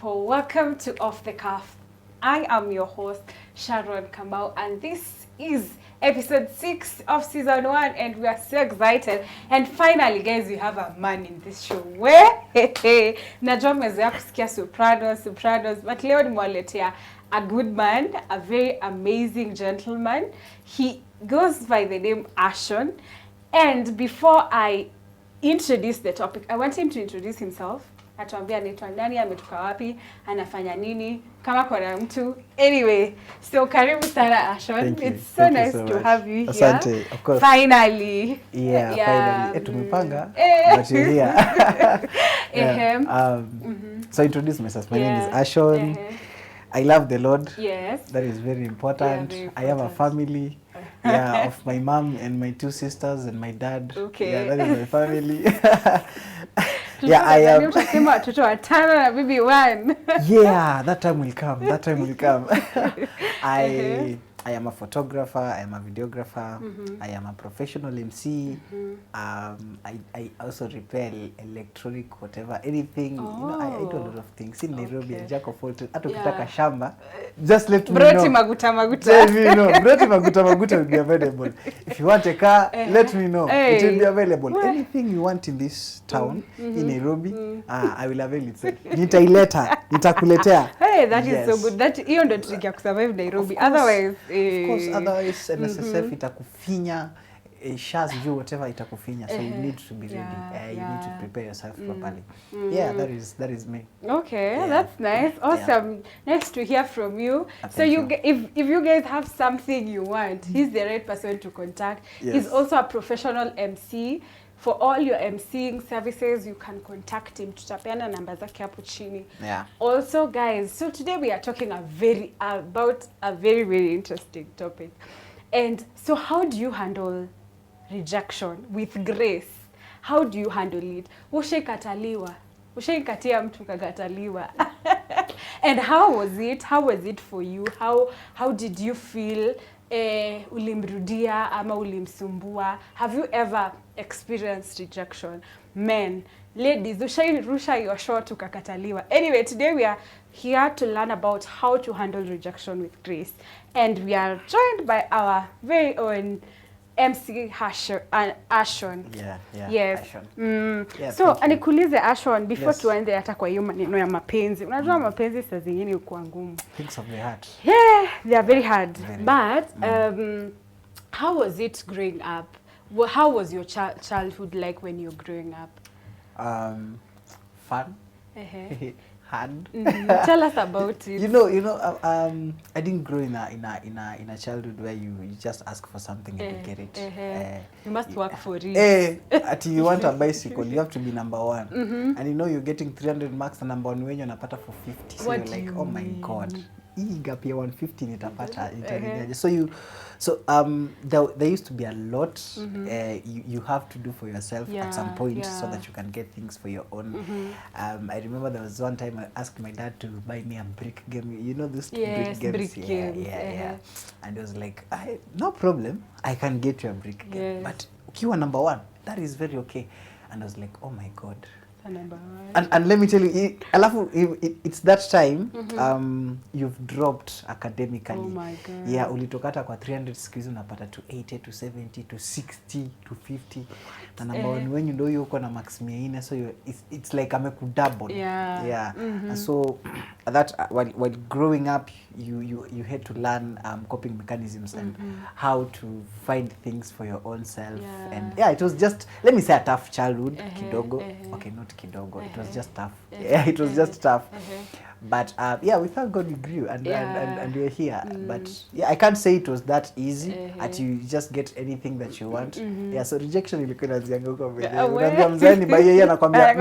people, welcome to Off the Cuff. I am your host, Sharon Kamau, and this is episode 6 of season 1, and we are so excited. And finally, guys, we have a man in this show. Where? Najua mmezoea kusikia Sopranos, but leo nimewaletea a good man, a very amazing gentleman. He goes by the name Ashon. And before I introduce the topic, I want him to introduce himself. Atuambia anaitwa nani, ametoka wapi, anafanya nini, kama kuna mtu. Anyway, so karibu sana Ashon. It's so nice to have you here. Asante, of course. Finally. Yeah, finally. Tumepanga, but you're here. So introduce myself. My name is Ashon. I love the Lord. Yes. That is very important. Very important. I have a family. Of my mom and my 2 sisters and my dad. Okay. Yeah, that is my family. I am. That time will come. I am a photographer, I am a videographer, I am a professional MC. I also repair electronic whatever, anything. I do a lot of things. In Nairobi, a jack of all trades. Atukitaka shamba, just let me know. Broti maguta. Let me know. Broti maguta will be available. If you want a car, let me know. It will be available. Anything you want in this town, in Nairobi, I will avail itself. Nitakuletea. Hey, that is so good. That you don't trick ya survive Nairobi. Otherwise, of course, otherwise NSSF itakufinya, shas you whatever itakufinya. So you need to be ready. You need to prepare yourself properly. That is me. Okay, that's nice. Awesome. Nice to hear from you. So if you guys have something you want, he's the right person to contact. He's also a professional MC. For all your MCing services, you can contact him. Tutapeana namba zake hapo chini. Also, guys, so today we are talking about a very, very interesting topic. And so how do you handle rejection with grace? How do you handle it? Ushaikatia mtu kakataliwa. And how was it? How was it for you? How did you feel? Ulimrudia ama ulimsumbua? Have you ever experienced rejection? Men, ladies, ushairusha your shot ukakataliwa. Anyway, today we are here to learn about how to handle rejection with grace. And we are joined by our very own MC Ashon. Yes. Ashon. So, anikuulize Ashon, before tuanze hata kwa hiyo maneno ya mapenzi. Unajua mapenzi saa zingine huwa ngumu. Things of the heart. Yeah, they are very hard. But how was it growing up? How was your childhood like when you were growing up? Fun. Hard. Tell us about it. You know, I didn't grow in a childhood where you just ask for something and you get it. You must work for it. Until you want a bicycle, you have to be number 1. And you're getting 300 marks and number 1 when you're napata for 50. So you're like, oh my God. Hii gap ya 150 nitapata itaniaje. There used to be a lot you have to do for yourself at some point so that you can get things for your own. I remember there was one time I asked my dad to buy me a brick game. You know those brick games? Yeah. And he was like, no problem, I can get you a brick game. But ukiwa number 1, that is very okay. And I was like, oh my God. And let me tell you, it's that time you've dropped academically. Oh my God. Yeah, ulitokata kwa 300 skills unapata to 80 to 70 to 60 to 50. Na number 1 when you know yuko na max 400, so it's like amekudouble. And so that while growing up you had to learn coping mechanisms and how to find things for your own self. And it was just, let me say, a tough childhood. Kidogo. Okay, not kidogo. It was just tough. It was just tough. But we thank God we grew and we're here. But I can't say it was that easy that you just get anything that you want. So rejection ilikuwa inaanzia huko mbele. Unaambia mzee by yeye anakuambia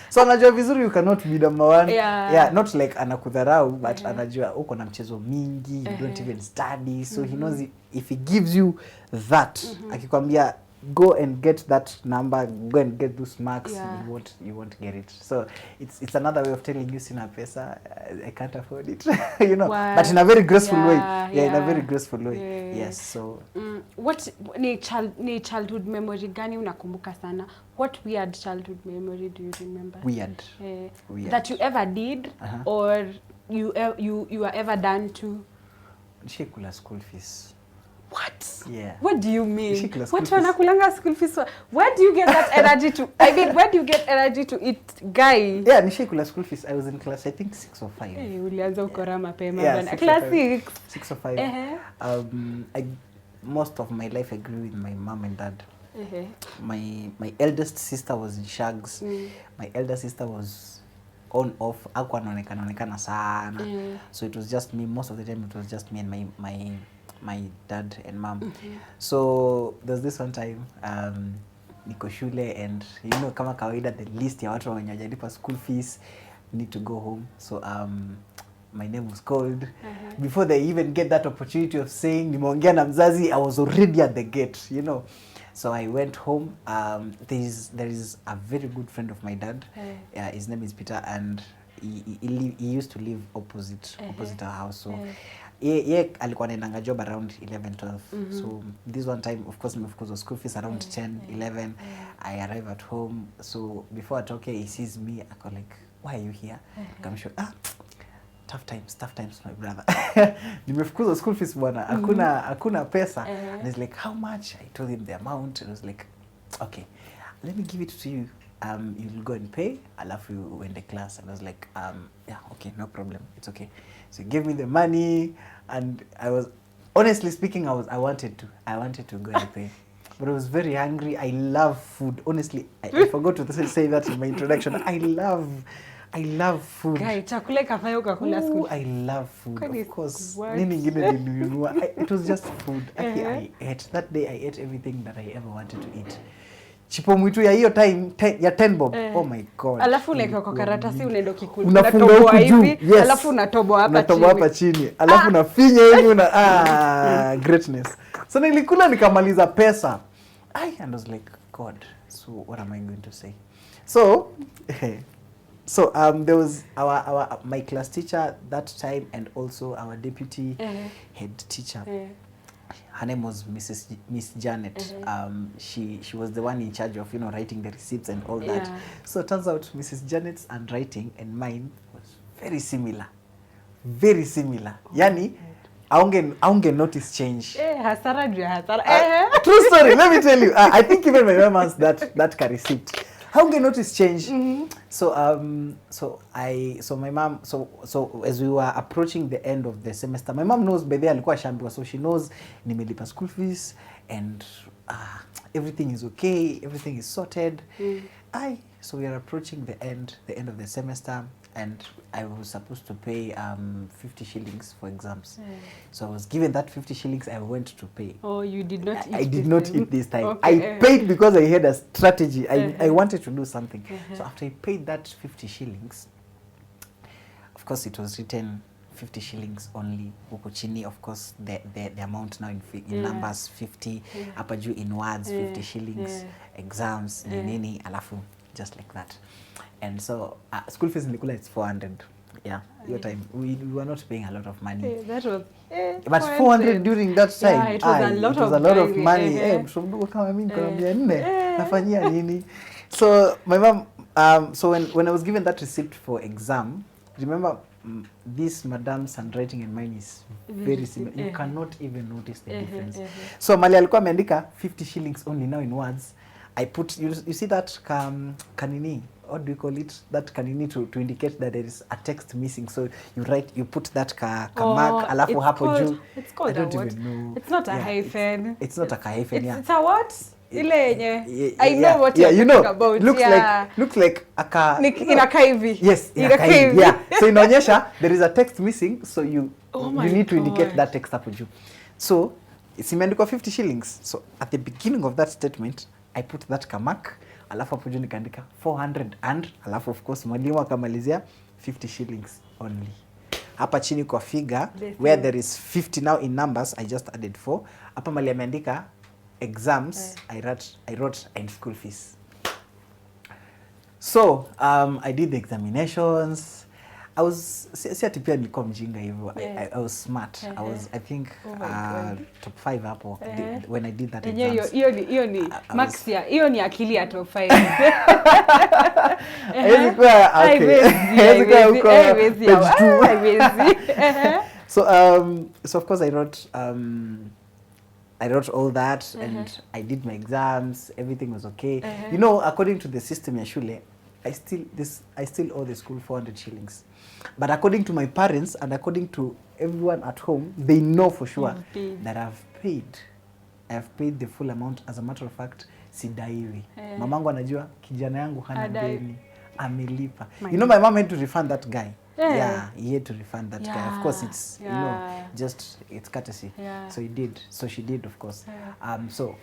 so anajua vizuri you cannot be number 1. Not like anakudharau, but anajua uko na mchezo mingi, you don't even study, so he knows if he gives you that, akikwambia go and get that number, go and get those marks, you won't get it. So it's another way of telling you sina pesa, I can't afford it. But in a very graceful way. in a very graceful way. Yes, so what ni childhood memory gani unakumbuka sana? What weird childhood memory do you remember? Weird. That you ever did or you are ever done to? Nishikula school fees. What? Yeah. What do you mean? What wanakulanga school fees? Where do you get that energy to? I mean, where do you get energy to eat, guy? Yeah, nishikula school fees. I was in class, I think 6 or 5. Hey, ulianza ukora mapema bana. Class 6. 6 or 5. Most of my life I grew with my mom and dad. My eldest sister was in Shags. My elder sister was on off. Hakuwa anaonekana sana. So it was just me. Most of the time it was just me and my dad and mom. So there's this one time niko shule and you know kama kawaida the list ya watu wenye hawajalipa school fees need to go home. So my name was called. Before they even get that opportunity of saying nimeongea na mzazi, I was already at the gate, you know. So I went home. There is a very good friend of my dad. His name is Peter, and he used to live opposite our house. So ye alikuwa anaendanga job around 11-12. So this one time, of course was school fees around 10-11. I arrive at home. So before I talk, he sees me. I go like, why are you here? I'm sure. Tough times, my brother. Nimefukuzwa school fees bwana. Hakuna pesa. And he's like, how much? I told him the amount. And I was like, okay, let me give it to you. You'll go and pay. Alafu you in the class. And I was like, yeah, okay, no problem. It's okay. So he gave me the money, and I was, honestly speaking, I wanted to go and pay. But I was very hungry. I love food. Honestly, I forgot to say that in my introduction. I love food. Guy, chakula kafanya ukakula school. I love food. Of course. Nini ingine nilinunua. It was just food. I ate. That day I ate everything that I ever wanted to eat. Chipo mwitu ya hiyo time ya 10 bob. Oh my god. Alafu like kwa karatasi unaenda kikula. Unafunga huku juu. Yes. Alafu unatoboa hapa chini. Alafu unafinya hivi greatness. So nilikula nikamaliza pesa. And I was like, God, so what am I going to say? So there was my class teacher that time, and also our deputy head teacher. Her name was Miss Janet. She was the one in charge of, you know, writing the receipts and all that. So it turns out Mrs. Janet's handwriting and mine was very similar. Very similar. Yani aunge notice change. Hasara. True story. Let me tell you. I think even my mom has that receipt. How can notice change? So my mom, so as we were approaching the end of the semester, my mom knows by there alikuwa shambwa, so she knows nimelipa school fees and everything is okay, everything is sorted. So we are approaching the end of the semester, and I was supposed to pay 50 shillings for exams. So I was given that 50 shillings. I went to pay. Oh, you did not eat. I did not eat this time. Okay. I paid because I had a strategy. I wanted to do something. So after I paid that 50 shillings, of course it was written 50 shillings only. Huko chini, of course, the amount now in numbers 50. Hapa juu in words 50 shillings. Exams, nini, alafu, just like that. And so school fees nilikula, it's 400. Yeah, your time we were not paying a lot of money. That was but 400 during that time. Yeah, it was a lot of money. Mtoto mdogo kama mimi niko na 400 nafanyia nini? So my mom so when I was given that receipt for exam, remember this madam's handwriting and mine is very similar. You cannot even notice the difference. So mali alikuwa ameandika 50 shillings only, now in words I put, you see that kanini, what do you call it, that kanini to indicate that there is a text missing. So you put that mark alafu hapo juu. It's called I don't even know. It's not a hyphen. It's not a hyphen. It's a what? Ile yenye. I know what you're talking about. Looks like inakaa hivi. Yes, inakaa hivi. Yeah. So inaonyesha there is a text missing, so you need to indicate that text hapo juu. So it's imeandikwa 50 shillings. So at the beginning of that statement I put that kamak, alafu hapo juu nikaandika 400 and alafu of course mwalimu akamalizia 50 shillings only. Hapa chini kwa figure where there is 50 now in numbers, I just added 4. Hapa mali ameandika exams, I wrote and school fees. So I did the examinations. I was si ati pia nilikuwa mjinga hivyo. I was smart. I was I think top 5 hapo when I did that exam. Hiyo ni max ya. Hiyo ni akili ya top 5. Ilikuwa okay. Ilikuwa huko page 2. So of course I wrote all that and I did my exams. Everything was okay. You know, according to the system ya shule, I still owe the school 400 shillings. But according to my parents and according to everyone at home, they know for sure that I've paid the full amount. As a matter of fact, sidaiwi. Mamangu anajua kijana yangu hana deni, amelipa. You know, my mom had to refund that guy. Yeah, he had to refund that guy. Of course, it's you know, just it's courtesy. So he did. So she did, of course. So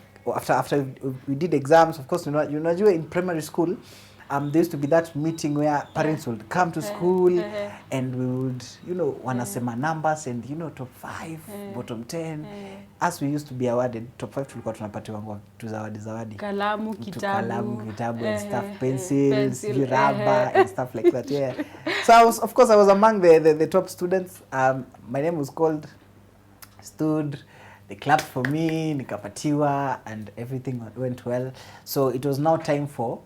after we did exams, of course, you know, in primary school, there used to be that meeting where parents would come to school and we would, you know, wanasema numbers and, you know, top 5, bottom 10. As we used to be awarded, top 5 tulikuwa tunapatiwa tu zawadi. Kalamu, kitabu and stuff, pencils, rubber and stuff like that. Yeah. So I was among the top students. My name was called, stood, they clapped for me, nikapatiwa, and everything went well. So it was now time for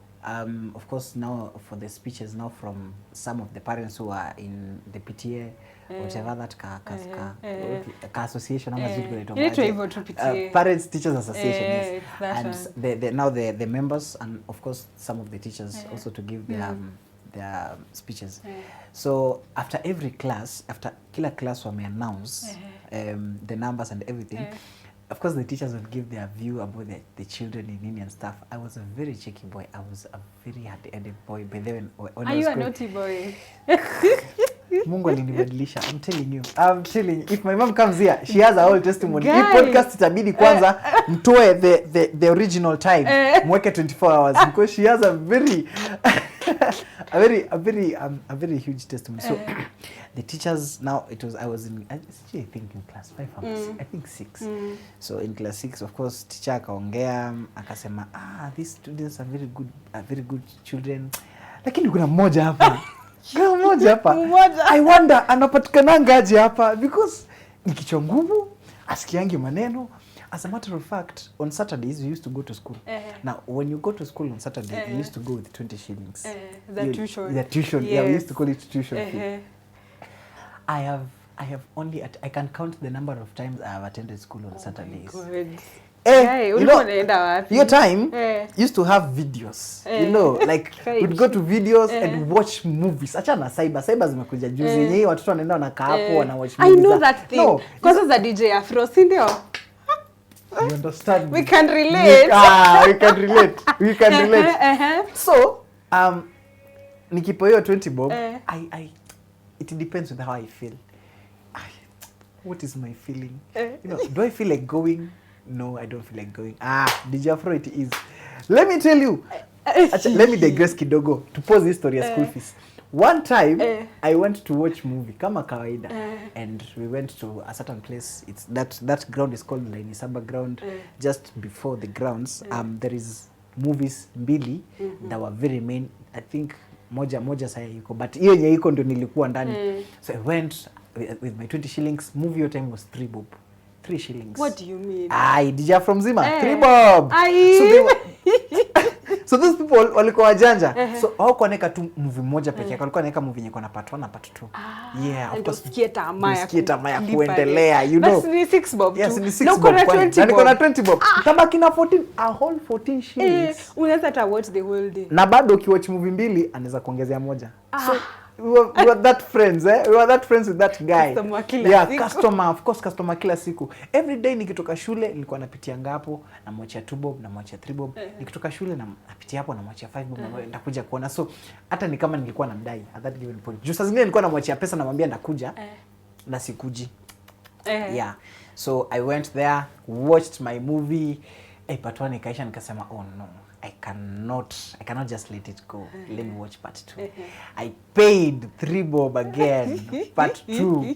of course now for the speeches now from some of the parents who are in the PTA, whatever that association, Parents Teachers Association, yes. And the members and of course some of the teachers also to give their speeches. So after every class, after kila class wame announce the numbers and everything, of course, the teachers would give their view about the children in Indian stuff. I was a very cheeky boy. I was a very hard-headed boy. But then when are you a naughty boy? Mungu alinibadilisha. I'm telling you. If my mom comes here, she has a whole testimony. Hii podcast itabidi kwanza mtoe the original time. Mweke 24 hours because she has a very huge testimony. So the teachers now, I was in, I think in class 5 I think 6. So in class 6, of course, teacher akaongea akasema these students are very good children, lakini kuna mmoja hapa I wonder anapatikana aje hapa because ni kichwa ngumu, asikiangi maneno. As a matter of fact, on Saturdays we used to go to school. Now, when you go to school on Saturday, you used to go with 20 shillings. The tuition. Yes. Yeah, we used to call it tuition fee. I have only I can count the number of times I have attended school on Saturdays. You know, your time used to have videos. You know, like we'd go to videos and watch movies. Achana cyber zimekuja juzi yenyewe watoto wanaenda wanakaa hapo wana watch movies. I know that thing. No, because of the DJ Afro, si ndio? You understand? We can relate. We can relate. So, nikipo hiyo 20 bob, it depends with how I feel. What is my feeling? You know, do I feel like going? No, I don't feel like going. DJ Afro it is. Let me tell you. Let me digress kidogo to pause this story of school fees. One time, I went to watch movie kama kawaida, and we went to a certain place. It's that ground is called Laini Saba ground. Just before the grounds, there is movies mbili that were very main. I think moja saya yuko, but hiyo yenye iko ndio nilikuwa ndani. So I went with my 20 shillings. Movie your time was 3 bob. 3 shillings. What do you mean? DJ from Zima, 3 bob. So those people walikuwa wajanja. So hawako aneka tu movie moja pekee yake. Walikuwa aneka movie yenye iko na part 1 na part 2. Yeah, of course. Usikie tamaa ya kuendelea, you know. Basi ni 6 bob tu. Yes, ni 6 bob. Na niko na 20 bob. Utabaki na 14, a whole 14 shillings. Unaweza hata watch the whole day. Na bado ukiwatch movie mbili anaweza kuongezea moja. So we were that friends, We were that friends with that guy. Customer kila siku. Every day nikitoka shule nilikuwa napitia ngapo na mwachia 2 bob na mwachia 3 bob. Nikitoka shule na napitia hapo na mwachia 5 bob na nitakuja kuona. So hata ni kama nilikuwa namdai at that given point. Juu saa zingine nilikuwa namwachia pesa na mwambia ndakuja na sikuji. Yeah. So I went there, watched my movie. Part 1 ikaisha nikasema oh no. I cannot just let it go. Let me watch part 2. I paid 3 bob again. Part 2.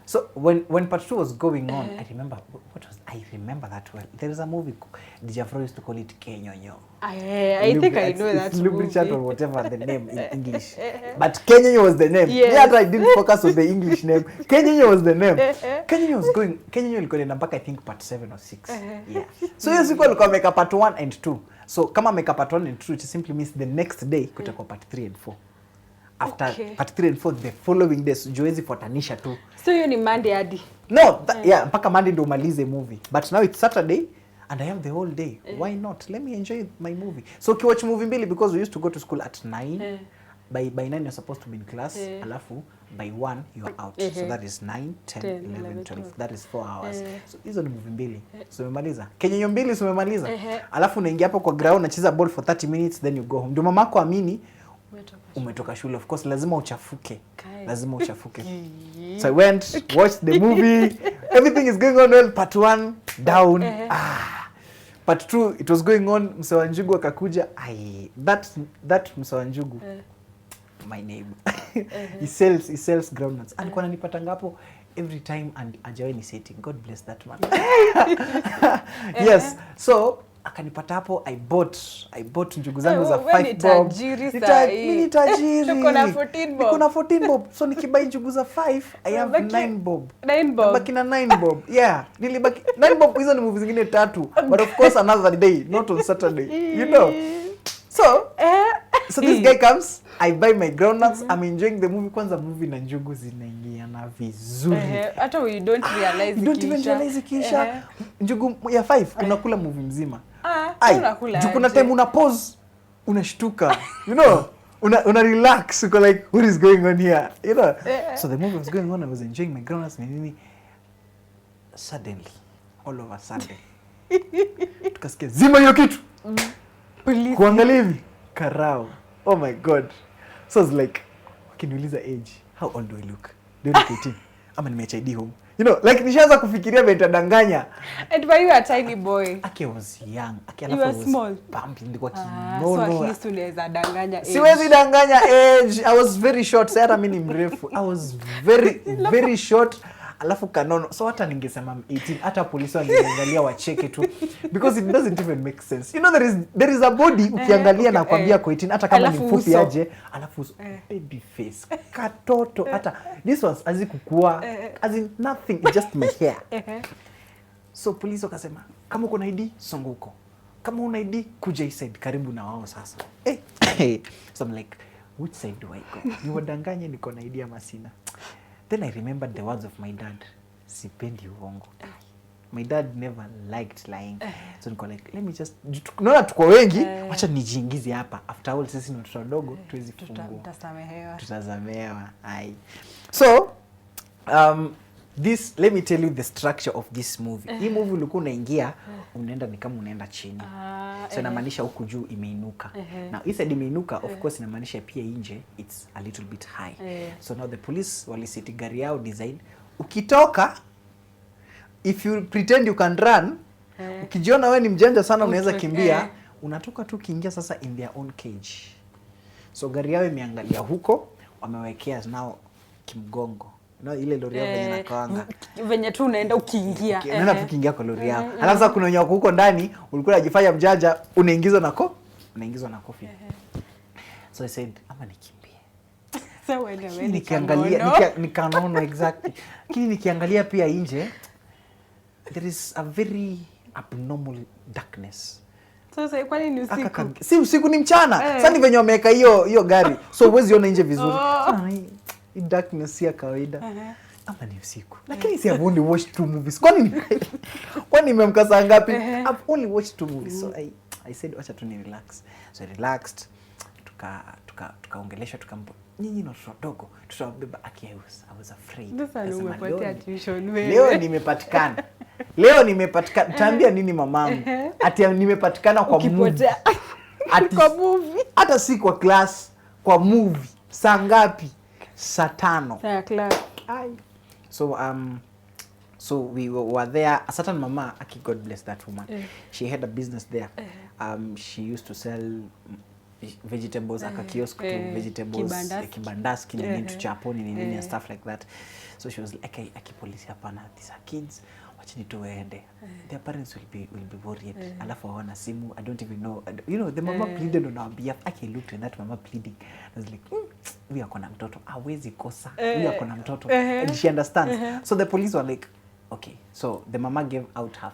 So when part 2 was going on, I remember I remember that well. There is a movie Dijafro used to call it Kenyonyo. I think I know that movie. Lubricant or whatever the name in English. But Kenyonyo was the name. Yes. Yeah, I didn't focus on the English name. Kenyonyo was the name. Kenyonyo ilikuwa mpaka I think part 7 or 6. Yeah. So hiyo siku alikuwa ameka part 1 and 2. So kama ameka part 1 and 2, it simply means the next day kutakuwa part 3 and 4. After part 3 and 4 the following days juwezi fuatanisha tu. So hiyo ni Monday hadi. No, yeah, mpaka Monday ndio umalize movie. But now it's Saturday and I have the whole day. Why not? Let me enjoy my movie. So ukiwatch movie mbili because we used to go to school at 9. By 9 you're supposed to be in class. Alafu by 1 you're out. So that is 9, 10, 11, 12. That is 4 hours. So hizo ni movie mbili. So umemaliza. Kenyonyo mbili so umemaliza. Alafu unaingia hapo kwa ground unacheza ball for 30 minutes then you go home. Ndio mamako amini umetoka shule. Of course lazima uchafuke. Lazima uchafuke. So I went, watched the movie. Everything is going on well. Part 1 down. Part 2 it was going on. Msewa Njugu akakuja. That Msewa Njugu. My neighbor. He sells groundnuts. Alikuwa ananipata ngapo every time and ajawe ni setting. God bless that man. Yes. So akanipata hapo I bought njugu zangu za 5 bob. Mimi tajiri. Niko na 14 bob. So nikibai njugu za 5 I have 9 bob. 9 bob. Nabaki na 9 bob. Yeah, nilibaki 9 bob. Hizo ni movies zingine 3. But of course another day, not on Saturday. You know. So this guy comes, I buy my groundnuts, I'm enjoying the movie. Kwanza movie na njugu zinaingiana vizuri. Hata we don't realize you don't even realize kisha. Njugu ya 5 unakula movie mzima. Unakula. Kuna time una pause, unashtuka. You know, una relax, uko like what is going on here? You know. So the movie was going on, I was enjoying my groundnuts nini. Suddenly, all of a sudden, tukasikia zima hiyo kitu. Kuangalia hivi karao. Oh my god. So I was like, ukiniuliza age, how old do I look? Do I look 18? Ama nimeacha ID home. You know, like nishaanza kufikiria betadanganya. And why you a tiny boy? I was young. You were small. Pump nilikuwa kinono. So at least unaweza danganya age. Siwezi danganya age. I was very short. Sasa mimi ni mrefu. I was very short. Alafu kanono. So hata ningesema 18, hata polisi wangeangalia wacheke tu because it doesn't even make sense. You know there is a body ukiangalia na kwambia kwa 18 hata kama ni mfupi aje, alafu baby face, katoto hata this was azikukua as in nothing, it's just my hair. So polisi wakasema kama uko na ID songa huko. Kama una ID kuja hii side karibu na wao sasa. So I'm like which side do I go? You wadanganye niko na ID ama sina. Then I remembered the words of my dad. Sipendi uongo. My dad never liked lying. So niko like, let me just... Naona tuko wengi, wacha nijiingize hapa. After all, sisi ni watoto wadogo, tuwezi kufungua. Tutasamehewa. So, let me tell you the structure of this movie. Hii movie ulikuwa unaingia, unaenda ni kama unaenda chini. So inamaanisha huku juu imeinuka. Now hii side imeinuka, of course inamaanisha pia nje it's a little bit high. So now the police waliseti gari yao design. Ukitoka, if you pretend you can run, ukijiona wewe ni mjanja sana unaweza kimbia, unatoka tu kiingia sasa in their own cage. So gari yao imeangalia huko, wamewekea nao kimgongo. No, ile lori yao venye nakaanga. Venye tu unaenda ukiingia. Unaenda tu ukiingia kwa lori yao. Alafu sasa kuna nyoko huko ndani, ulikuwa unajifanya mjanja, unaingizwa na kofi. So I said, ama nikimbie. So wewe nikiangalia nikanono exactly. Lakini nikiangalia pia nje, there is a very abnormal darkness. Sasa kwa nini usiku? Si usiku ni mchana. Sasa ni venye wameweka hiyo gari. So huwezi ona nje vizuri. Hii darkness ya kawaida. Ama ni usiku. Lakini si I've only watched 2 movies. Kwani nimemkasa ngapi? I've only watched 2 movies. So I said wacha tu ni relax. So I relaxed. Tukaongelesha tukambo. Nyinyi ni watoto wadogo. Tutawabeba I was afraid. Leo nimepatikana. Taambia nini mamangu? Ati nimepatikana kwa movie. Kwa movie. Hata si kwa class, kwa movie. Saa ngapi? Saa 5. Saa class. So we were there. A certain mama, Aki, God bless that woman. She had a business there. She used to sell vegetables, aka kiosk to vegetables, kibandaski nini to chaponi nini and stuff like that. So she was like, akipolisi hapana, these are kids, wachini tu waende. Their parents will be worried. Alafu hawana simu, I don't even know. You know, the mama pleaded on our behalf. I looked at that mama pleading. I was like, we are kona mtoto, hawezi kosa. We are kona mtoto. And she understands. So the police were like, okay. So the mama gave out her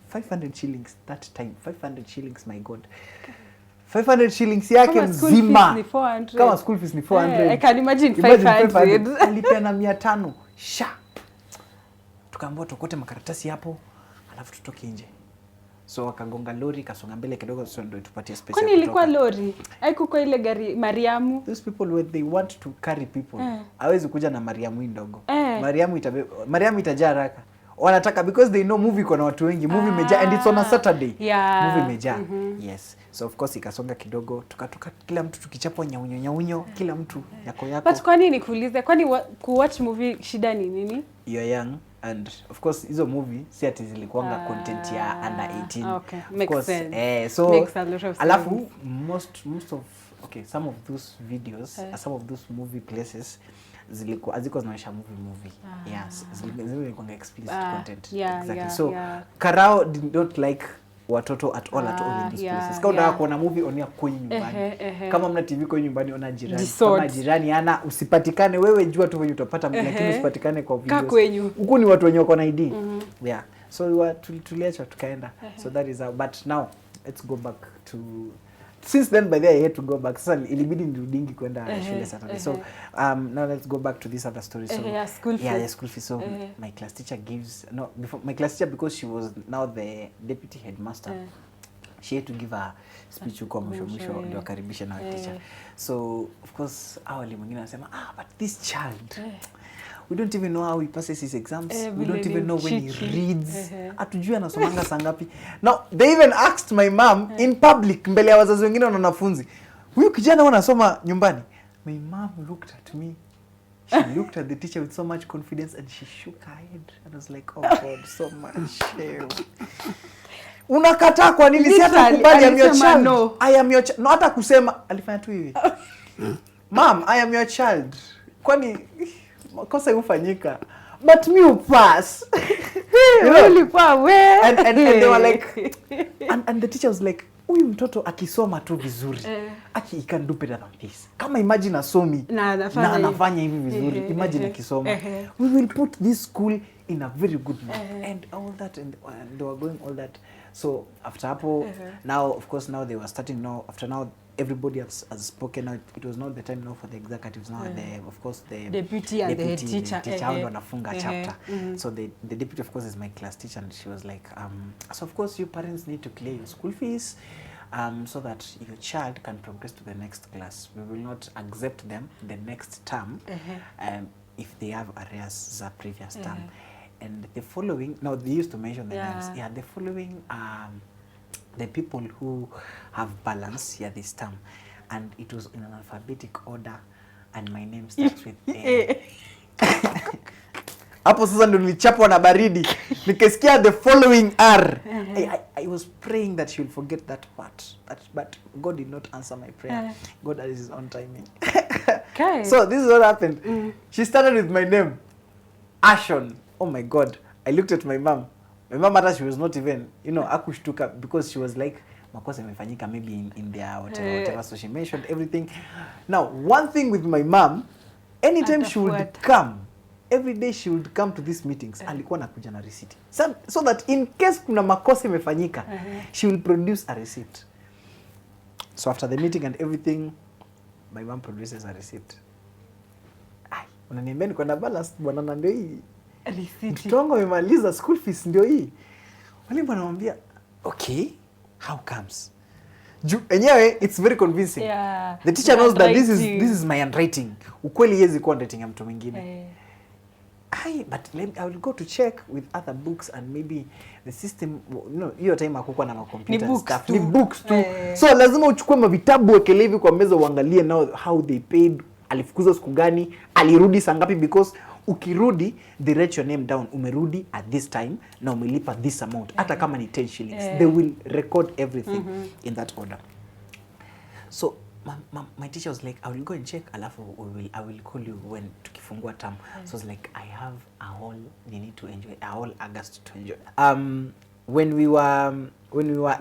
500 shillings that time. 500 shillings, my God. 500 shillings yake mzima. Kama school fees ni 400. I can imagine 500. Alipeana 500. Sha. Tukaambiwa tukote makaratasi hapo, alafu tutoke nje. So wakagonga lori, kasonga mbele kidogo, so ndio tupatie space. Kwani ilikuwa lori? Haikuwa ile gari Mariamu. Those people when they want to carry people, hawezi kuja na Mariamu ndogo. Mariamu itajaa haraka. Wanataka because they know movie kuna watu wengi, movie imejaa and it's on a Saturday. Movie imejaa. Yes. So of course ikasonga kidogo, tukatoka kila mtu tukichapwa nyaunyo, kila mtu yako. But kwani nikuulize, kwani kuwatch movie shida ni nini? You're young and of course hizo movie si ati zilikuanga content ya under 18. Okay, makes sense. So makes a lot of sense. Alafu most of some of those videos, some of those movie places aziko zinaonyesha movie. Yes, zilikuwa explicit content. Exactly. So Karao did not like watoto at all in these places. Kama unataka kuona movie onia kwenye nyumbani. Kama mna TV kwenye nyumbani ona jirani. Kama jirani ana usipatikane wewe jua tu venye utapata lakini usipatikane kwa videos. Huko ni watu wenye wako na ID. Yeah. So tuliacha tukaenda. So that is how, but now let's go back to since then by the way I had to go back. Sasa ilibidi nirudingi kwenda shule Saturday. So now let's go back to this other story. So school fees. School fees. So my class teacher my class teacher, because she was now the deputy headmaster, she had to give a speech huko mwisho ndio akaribisha na teacher. So of course awali mwingine anasema but this child we don't even know how he passes his exams. We don't even know when he reads. Atujui anasomanga saa ngapi. Now they even asked my mom in public mbele ya wazazi wengine na wanafunzi, huyu kijana anasoma nyumbani? My mom looked at me. She looked at the teacher with so much confidence and she shook her head. And I was like, oh God, so much shame. Unakataa kwa nini? Si hata kubali am your child. No. I am your child. No, hata kusema alifanya tu hivi. Mom, I am your child. Kwani makosa hufanyika, but me pass. Really far away. And they were like and the teacher was like, huyu mtoto akisoma tu vizuri he can do better than this. Kama imagine asomi na anafanya hivi vizuri, imagine akisoma. We will put this school in a very good mood and all that, and they were going all that. So after hapo now of course now they were starting now after now everybody has spoken out. It was not the time now for the executives now. Of course the deputy and the teacher wanafunga chapter. So the deputy of course is my class teacher, and she was like so of course you parents need to clear your school fees so that your child can progress to the next class. We will not accept them the next term if they have arrears the previous term. And the following, now they used to mention the names. Yeah, the following the people who have balance this term, and it was in an alphabetic order, and my name starts with A. Hapo sasa ndo nilichapwa na baridi nikisikia the following R. I was praying that she will forget that part, but God did not answer my prayer. God has his own timing. Okay. So this is what happened. She started with my name, Ashon. Oh my God. I looked at my mom. My mom, hata she was not even, akushtuka, because she was like, makosa imefanyika maybe in their whatever. So she mentioned everything. Now, one thing with my mom, anytime she would come, every day she would come to these meetings, alikuwa nakuja na receipt. So that in case kuna makosa imefanyika, she will produce a receipt. So after the meeting and everything, my mom produces a receipt. Unaniambia niko na balance bwana, na ndio hii. Mtoto wangu amemaliza school fees ndio hii. Walimu wanamwambia, okay, how comes? Enyewe it's very convincing. The teacher knows that this is my handwriting. Ukweli yezi kuwa handwriting ya mtu mwingine. But I will go to check with other books and maybe the system, hiyo time hakukuwa na computer stuff. Ni books tu. So lazima uchukue mavitabu wekele hivi kwa meza uangalie now how they paid, alifukuza siku gani, alirudi saa ngapi, because ukirudi they write your name down, umerudi at this time na umelipa this amount, hata kama ni 10 shillings. They will record everything in that order. So my teacher was like, I will go and check, alafu I will call you when tukifungua term. So I was like, I have a whole need to enjoy, a whole August to enjoy. When we were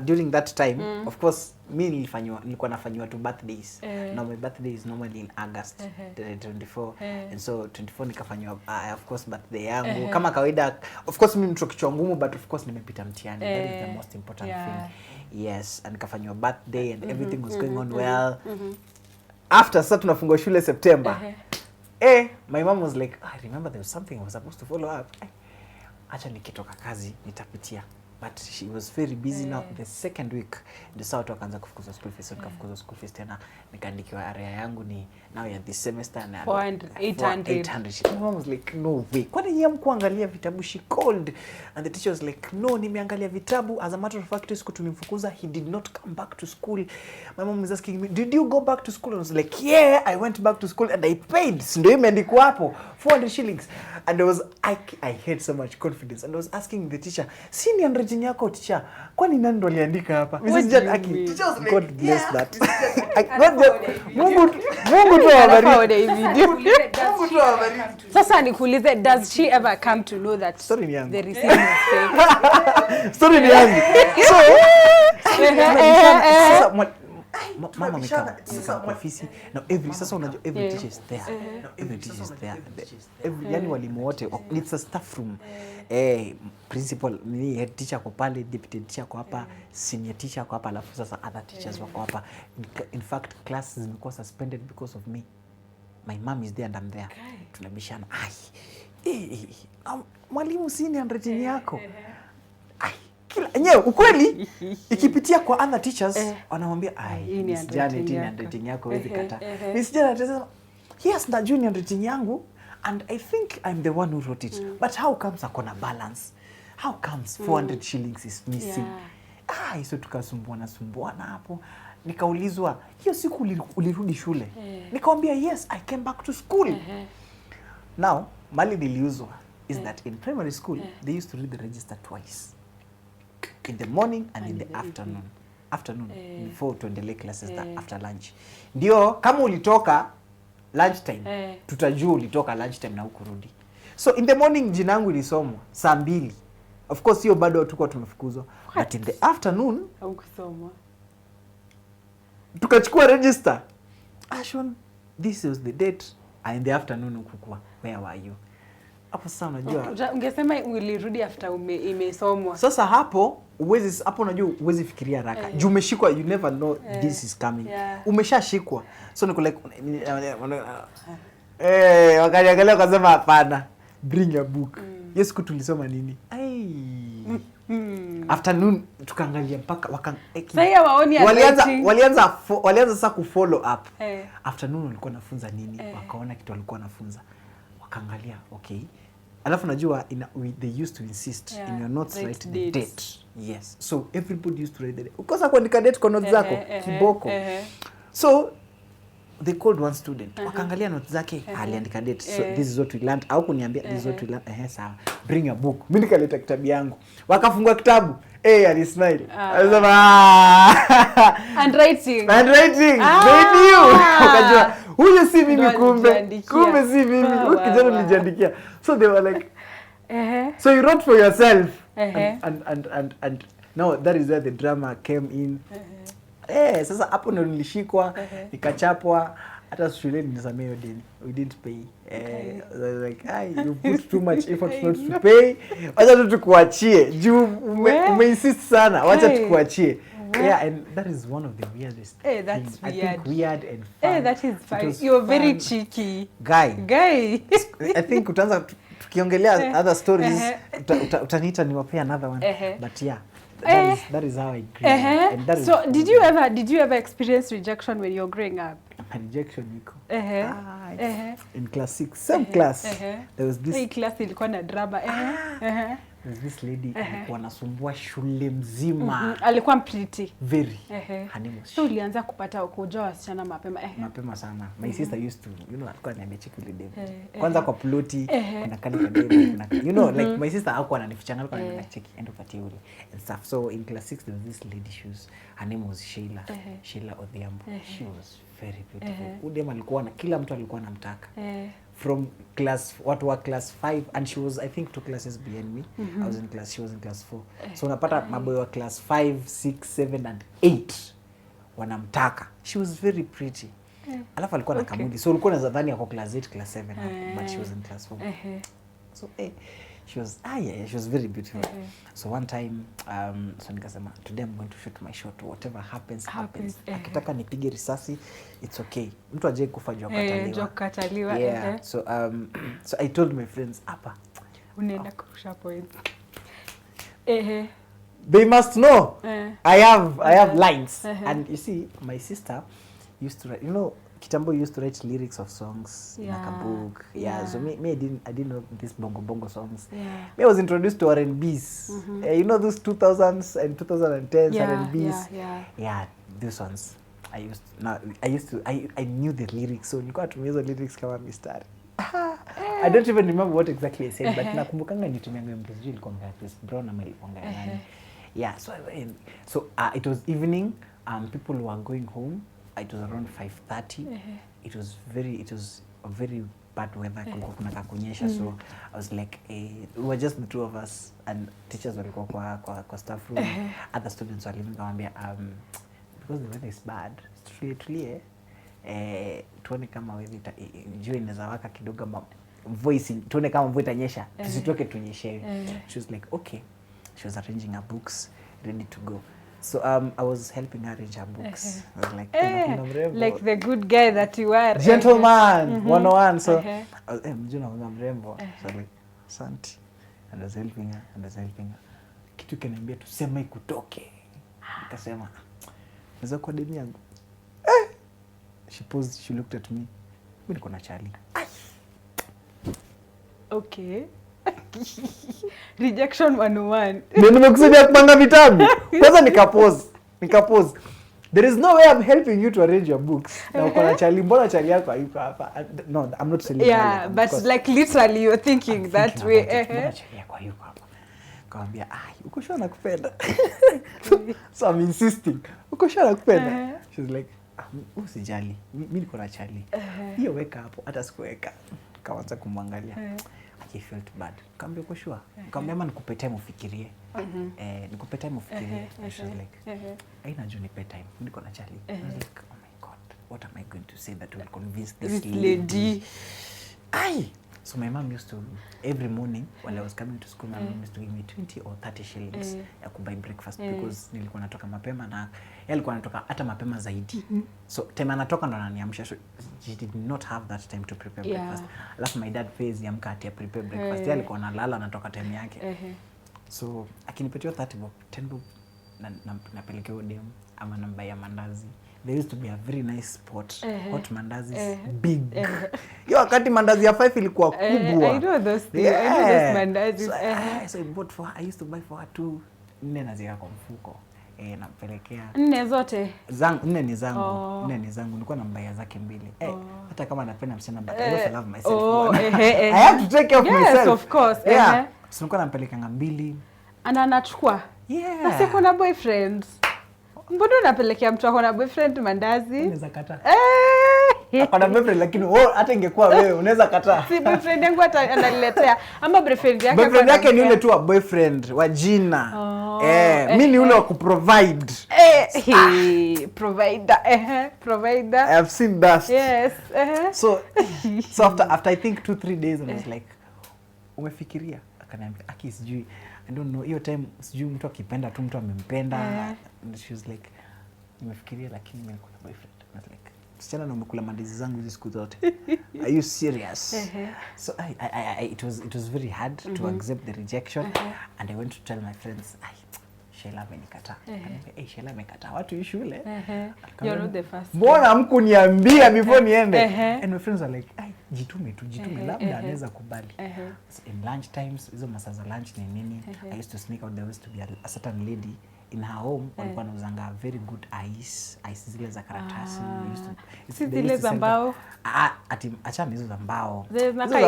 during that time, of course, nilikuwa nafanywa to birthdays. Now my birthday is normally in August 24, and so 24 nikafanywa of course birthday yangu. Kama kawaida, of course mimi mtu kichwa ngumu, but of course nimepita mtihani. That is the most important thing. Yes, and nikafanywa birthday and everything was going on well. After sasa tunafungua shule September. My mom was like, I remember there was something I was supposed to follow up. Acha nikitoka kazi nitapitia. But she was very busy now. The second week, ndio sawa tu akaanza kufukuza school fees. So nikafukuzwa school fees tena, nikaandikiwa area yangu ni now ya this semester na 800. My mom was like, no way. Kwani yeye mkuangalia vitabu? She called and the teacher was like, no, nimeangalia vitabu. As a matter of fact, siku tulimfukuza, he did not come back to school. My mom was asking me, did you go back to school? I was like, yeah, I went back to school and I paid. Ndio imeandikwa hapo 400 shillings. And I had so much confidence and I was asking the teacher, si ni handwriting yako teacher, kwani nani ndo aliandika hapa? God bless that. Mungu tu awabariki. Sasa nikuulize, does she ever come to know that story ni yangu? The receipt is fake? Story ni yangu. Mama amekama kwa ofisi na sasa unajua every teacher is there. Every teacher is there. Yani walimu wote, it's a staff room. Principal ni head teacher kwa pale, deputy teacher kwa hapa, senior teacher kwa hapa, alafu sasa other teachers wako hapa. In fact, classes zimekuwa suspended because of me. My mom is there and I'm there. Tunabishana. Mwalimu si ni handwriting yako. Kila ukweli ikipitia kwa other teachers wanamwambia ni handwriting yako wewe kata. Sijana atasema yes, na junior handwriting yangu and I think I'm the one who wrote it. But how comes akona balance? How comes 400 shillings is missing? So tukasumbuana hapo. Nikaulizwa, hiyo siku ulirudi shule? Nikamwambia yes, I came back to school. Now, mali niliuzwa is that in primary school they used to read the register twice. In the morning and in the afternoon. Before tuendelee classes after lunch. Ndio kama ulitoka lunchtime, tutajua ulitoka lunchtime na ukurudi. So in the morning jina langu ilisomwa saa 2. Of course hiyo bado tulikuwa tumefukuzwa. But in the afternoon haukusomwa. Tukachukua register. Ashon, this was the date. And in the afternoon ukukua. Where were you? Hapo sasa unajua. Ungesema ulirudi after imesomwa. Sasa hapo unajua uwezi fikiria haraka. Juu umeshikwa, you never know this is coming. Umeshashikwa. So niko like wakaniangalia wakasema hapana. Bring a book. Yes, siku tulisoma nini? Afternoon tukaangalia mpaka sasa waoni walianza sasa ku follow up. Afternoon walikuwa nafunza nini? Wakaona kitu walikuwa nafunza. Wakaangalia, okay. Alafu najua they used to insist in your notes write the date. Yes. So everybody used to write the date. Ukosa kuandika date kwa notes zako kiboko. So they called one student. Wakaangalia notes zake, aliandika date. So this is what we learned. Au kuniambia this is what we learned. Sawa. Bring a book. Mimi nikaleta kitabu yangu. Wakafungua kitabu. Ali-smile. Alisema handwriting. They knew. Wakajua huyu si mimi kumbe si mimi. Ukijana nilijiandikia. So they were like so you wrote for yourself. And now that is where the drama came in. Sasa hapo ndo nilishikwa, nikachapwa, hata shuleni nisameo deni. We didn't pay. Like, you put too much effort not to pay. Wacha tu tukuachie. Juu umeinsist sana. Wacha tukuachie. And that is one of the weirdest that's things. weird. I think weird and fun. That is fun. You're very cheeky. Guy. I think utaanza tukiongelea other stories, utaniita niwapea another one. But yeah. That is how I grew. And that so did you ever experience rejection when you're growing up? Rejection niko. In class 6, same class. There was this class ilikuwa na drama. there's this lady alikuwa anasumbua shule mzima. Alikuwa pretty. Very. Her name was so ulianza kupata kujua wasichana mapema. Mapema sana. My sister used to, you know, alikuwa ananiambia cheki ile dem. Kwanza kwa ploti kuna kali kadem, kuna, you know, like my sister hakuwa ananifichanga, alikuwa ananiambia cheki endo patie ule and stuff. So in class 6 there was this lady, her name was Sheila Odhiambo. She was very beautiful. Udem alikuwa na kila mtu alikuwa anamtaka. From class, what were class 5, and she was, I think, 2 classes behind me. She was in class 4. So unapata maboy wa class 5, 6, 7 and 8 wanamtaka. She was very pretty. Alafu alikuwa na kamudi. So ulikuwa unadhani ako class 8, class 7, but she was in class 4. So she was she was very beautiful. So one time so nikasema today I'm going to shoot my shot, whatever happens. Akitaka nipige risasi, it's okay. Mtu aje kufa jua kataliwa. So so I told my friends hapa unaenda kurusha points. They must know I have lines. And you see, my sister used to write, you know, kitambo used to write lyrics of songs in like a book. So me I didn't know these bongo songs. Me I was introduced to R&Bs. You know those 2000s and 2010s R&Bs. These ones I knew the lyrics, so nilikuwa natumia hizo lyrics kama mistari. I don't even remember what exactly I said, but nakumbukanga nitumia ngoma mzuri ilikuwa Chris Brown ama ilikuwa nani. So it was evening, people were going home. It was around 5:30. It was a very bad weather, kulikuwa kuna kakunyesha. So I was like, we were just the two of us, and teachers walikuwa kwa staff room. Other students were leaving, kaambia because the weather is bad, tulie tuone kama wewe jua inaweza waka kidogo, voice tuone kama mvua itanyesha, tusitoke tunyeshewe. She was like, okay. She was arranging her books, ready to go. So I was helping her arrange her books. I was like, like the good guy that you are. Gentleman, 101. So I was mrembo. So like, Santi. And I was helping her. Kitu kaniambia tuseme ikutoke. Nikasema, naweza kwa deni yangu. She paused, she looked at me. Mimi niko na chali. Okay. Rejection 101. Ndio nimekusudia kupanga vitabu. Kwanza nikapose. There is no way I'm helping you to arrange your books. Na uko na chali, mbona chali yako hayuko hapa? No, I'm not selling. But like literally you're thinking that way. Mbona chali yako hayuko hapa? Kaambia, uko sure nakupenda. So I'm insisting. Uko sure nakupenda? She's like, usijali. Mimi niko na chali. Hiyo weka hapo, hata sikuweka. Kaanza kumwangalia. I felt bad. Kaambia uko sure? Kaambia ama nikupe time ufikirie. Nikupe time ufikirie. She was like, haina juu nipe time. Niko na chali. I was like, oh my god, what am I going to say that will convince this lady? So my mom used to, every morning while I was coming to school, my mom used to give me 20 or 30 shillings ya kubuy breakfast because nilikuwa natoka mapema na yeye alikuwa anatoka hata mapema zaidi. So time anatoka ndo ananiamsha. So she did not have that time to prepare breakfast. Alafu my dad pays yamka ati prepare breakfast. Yeye alikuwa analala anatoka time yake. So akinipatia 30 bob, 10 bob napelekea dem ama namba ya mandazi. There used to be a very nice spot, hot mandazi, big. Hiyo wakati mandazi ya 5 ilikuwa kubwa. I know those things. I know those mandazi. So I bought for her. I used to buy for her 2. 4 nazika kwa mfuko. Nampelekea 4 zote. 4 ni zangu. 4 ni zangu. Nilikuwa na mbaya zake 2. Hata kama napenda msichana but I also love myself. I have to take care of myself. Yes, of course. So nilikuwa nampelekanga 2. Anachukua. Na siko na boyfriend. Mbona unapelekea mtu ako na boyfriend mandazi? Unaweza kataa. Ako na boyfriend lakini hata ingekuwa wewe unaweza kataa. Si boyfriend yangu hata ananiletea ama boyfriend yake. Boyfriend yake ni yule tu wa boyfriend wa jina. Mimi ni yule wa kuprovide. Provider. I have seen that. Yes. So after I think 2-3 days I was like, umefikiria? Akaniambia sijui. I don't know, hiyo time sijui mtu akipenda tu mtu amempenda. And she was like, nimefikiria lakini mimi niko na boyfriend. I was like, msichana na umekula mandizi zangu hizo siku zote. Are you serious? So it was very hard to accept the rejection. And I went to tell my friends, Sheila amenikataa. Akaniambia Sheila amekataa watu hii shule. You're not the first. Mbona hamkuniambia before niende? And my friends were like, ai jitume labda anaweza kubali. So in lunch times, hizo masaa za lunch ni nini? I used to sneak out the ways to be a certain lady in her home. Walikuwa wanauzanga very good ice zile za karatasi. Si zile za mbao. Achana hizo za mbao. Hizo za mbao.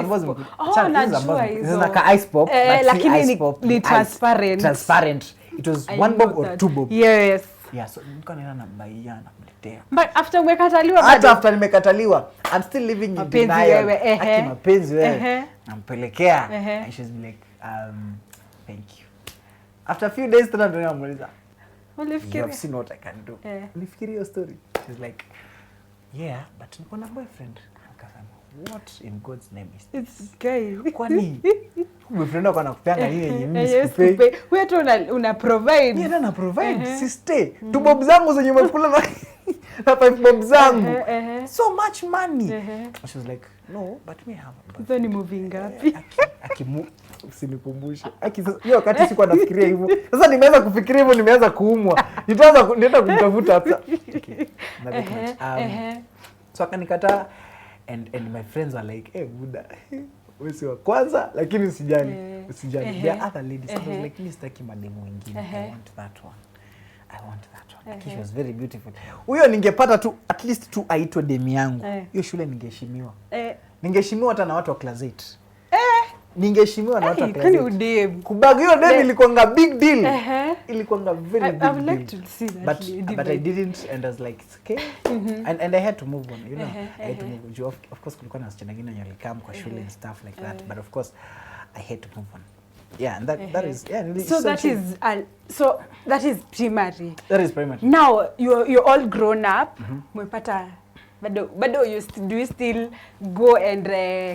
Najua hizo. Hizo na ice pop, lakini ni transparent. It was one bob or two bob. Yes. Yeah, so nikaenda na baia na mletea. But after umekataliwa bado? After nimekataliwa, I'm still living in denial. Aki mapenzi wewe. Nampelekea. And she's like, thank you. After a few days tena ndio namuuliza. You have seen what I can do. Ulifikiria hiyo story? She's like, yeah, but niko na boyfriend. Akasema, what in God's name is this? It's gay. Kwani boyfriend wako anakupanga nini yenye mimi sikupei? Wewe tu una provide. Yeye na provide, sister. Tu bob zangu zenye umekula na 5 bob zangu. So much money. She was like, no, but me have. Hizo ni movie ngapi? Usinikumbushe. Hiyo wakati sikuwa nafikiria hivyo. Sasa nimeanza kufikiria hivyo, nimeanza kuumwa. Nitaanza kumtafuta hapa. So akanikataa and my friends were like, buda. Wewe si wa kwanza lakini usijali. There are other ladies. I was like, mimi sitaki mademu wengine. I want that one. She was very beautiful. Huyo ningepata tu at least tu aitwe demu yangu. Hiyo shule ningeheshimiwa. Ningeheshimiwa hata na watu wa class 8. Ningeheshimiwa na watu wa class 8. Kubag hiyo demu ilikuwa big deal. Ilikuwa very big deal. I would like to see that. But I didn't, and I was like, it's okay. And I had to move on, you know. I had to move on. Of course kulikuwa na wasichana wengine wenye walikam kwa shule and stuff like that, but of course I had to move on. Yeah, and that is so that is primary. That is primary. Now you're all grown up. Umepata bado do you still go and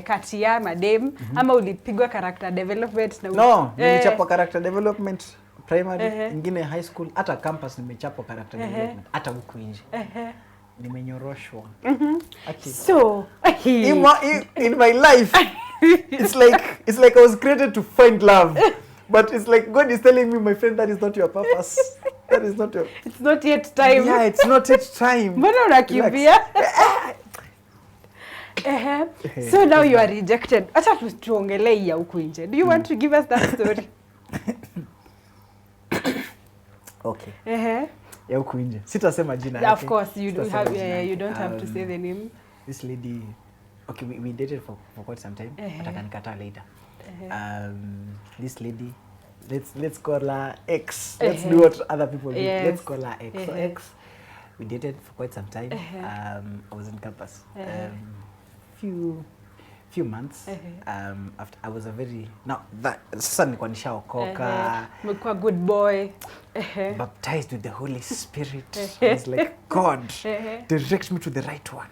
katia madem ama ulipigwa character development na No, nilichapa character development primary, ingine high school, hata campus nimechapa character development, hata huko nje. Nimenyoroshwa. So in my life it's like I was created to find love, but it's like God is telling me, my friend, that is not your purpose. That is not your. It's not yet time. Yeah, it's not yet time. Mbona unakimbia? So now you are rejected. Acha tuongelee ya huko nje. Do you want to give us that story? Okay. Ya huko nje. Sitasema jina yake. Of course you do have you don't have to say the name. This lady, okay, we dated for quite some time. But akanikataa later. This lady, let's call her X. Let's do what other people do. Yes. Let's call her X. So X, we dated for quite some time. I was in campus. Few months. After I was a very sasa nilikuwa nishaokoka. Mekuwa good boy. Baptized with the Holy Spirit. I was like, God, direct me to the right one.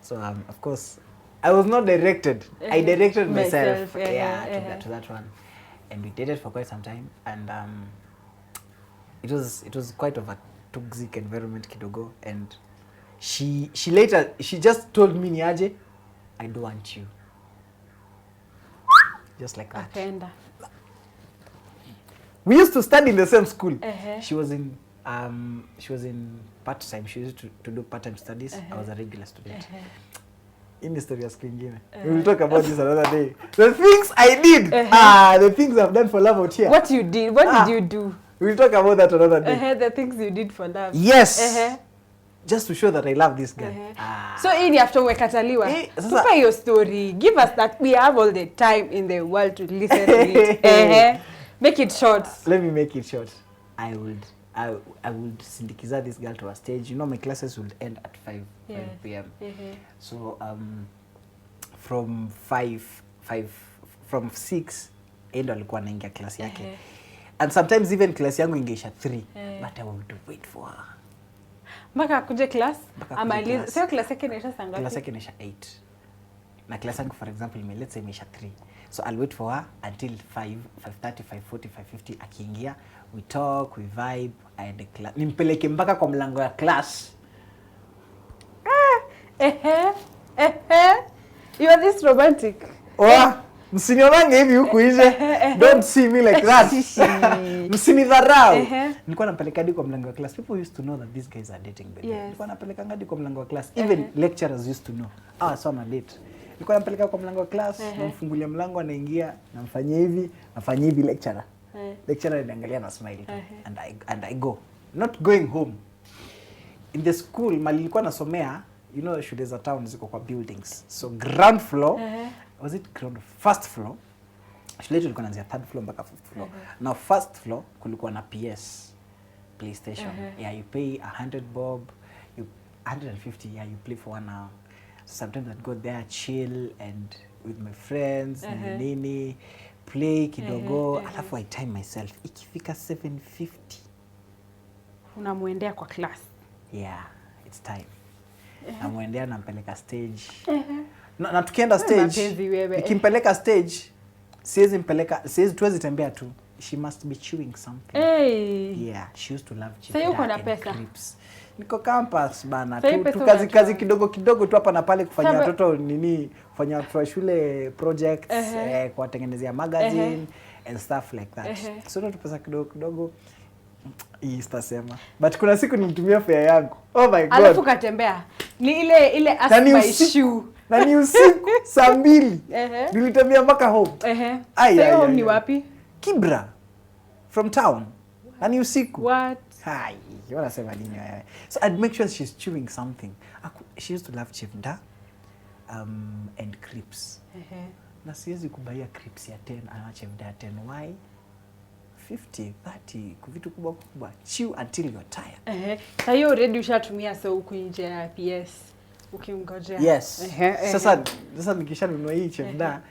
So of course I was not directed. I directed myself. To that one. And we dated for quite some time, and it was quite of a toxic environment kidogo, and she just told me niaje, I don't want you. Just like that. Akenda. We used to study in the same school. She was in part-time. She used to do part-time studies. I was a regular student. In the story of ingine. We will talk about this another day. The things I did. The things I've done for love out here. What you did? What did you do? We will talk about that another day. The things you did for love. Yes. Just to show that I love this guy. So in after umekataliwa. Tupa your story. Give us that. We have all the time in the world to listen to it. Make it short. Let me make it short. I would syndikize this girl to a stage. You know, my classes would end at 5 p.m. So from 6 endo alikuwa anaingia class yake. And sometimes even class yangu ingeisha 3. But I would wait for her. Mpaka akuje class? Amalize. Sio class yake inaisha saa ngapi? Class yake inaisha 8. Na class yangu for example, let's say imeisha 3. So I'll wait for her until 5:30, 5:40, 5:50 akiingia. We talk, we vibe, aende class. Nimpeleke mpaka kwa mlango ya class. You are this romantic. Msinionange hivi huku nje. Don't see me like that. Msinidharau. Nilikuwa nampeleka hadi kwa mlango wa class. People used to know that these guys are dating baby. Nilikuwa napeleka hadi kwa mlango wa class. Even lecturers used to know. So I'm a date. Nilikuwa nampeleka kwa mlango wa class, namfungulia mlango anaingia, namfanyia hivi lecturer. Lecturer anaangalia na smile. And I go. Not going home. In the school mali nilikuwa nasomea, you know shule za town ziko kwa buildings. So ground floor, was it first floor? Shule yetu ilikuwa kuanzia third floor mpaka fourth floor. Now first floor kulikuwa na PS, PlayStation. Yeah, you pay 100 bob, 150, yeah, you play for 1 hour. So sometimes I'd go there, chill and with my friends, nini, play kidogo, alafu I time myself. Ikifika 7:50 unamuendea kwa class. Yeah, it's time. Namuendea nampeleka stage. Na tukienda stage, nikimpeleka stage, tuwezi tembea tu. She must be chewing something. Yeah, she used to love chips. Sasa yuko na pesa. Niko campus bana. Kazi kidogo tu hapa na pale kufanya watoto kufanya watoto wa shule projects, kuwatengenezea magazine and stuff like that. So tu pesa kidogo. Sitasema. But kuna siku nilimtumia fare yangu. Oh my god. Alafu katembea. Ni ile ask my shoe. Na ni usiku saa 2. Nilitembea mpaka home. Sasa home ni wapi? Kibra. From town. Na ni usiku. What? Hai, wanasema nini wewe? So I'd make sure she's chewing something. She used to love chipda and crips. Na siwezi kubaia crips ya 10 ana chipda ya 10. Why? 50, 30, vitu kubwa. Chew until you're tired. Sasa hiyo already ushatumia so huku nje ya PS ukimngojea. Yes. Sasa nikishanunua hii chipda,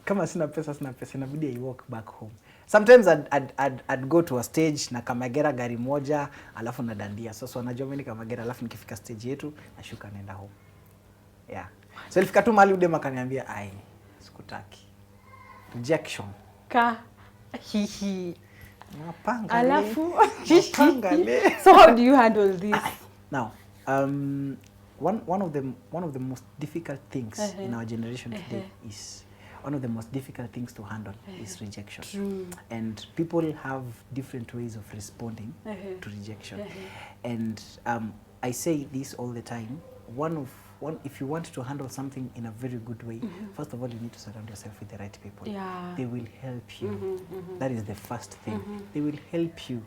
kama sina pesa inabidi I walk back home. Sometimes I'd go to a stage na Kamagera gari moja alafu nadandia. So wanajua mimi Kamagera alafu nikifika stage yetu nashuka naenda home. Yeah. So ilifika tu mahali udema kaniambia sikutaki. Rejection. Mapanga. Alafu mapanga. So how do you handle this? Now, one of the most difficult things in our generation today is one of the most difficult things to handle is rejection. True. And people have different ways of responding to rejection. And I say this all the time. If you want to handle something in a very good way, first of all, you need to surround yourself with the right people. Yeah. They will help you. That is the first thing. They will help you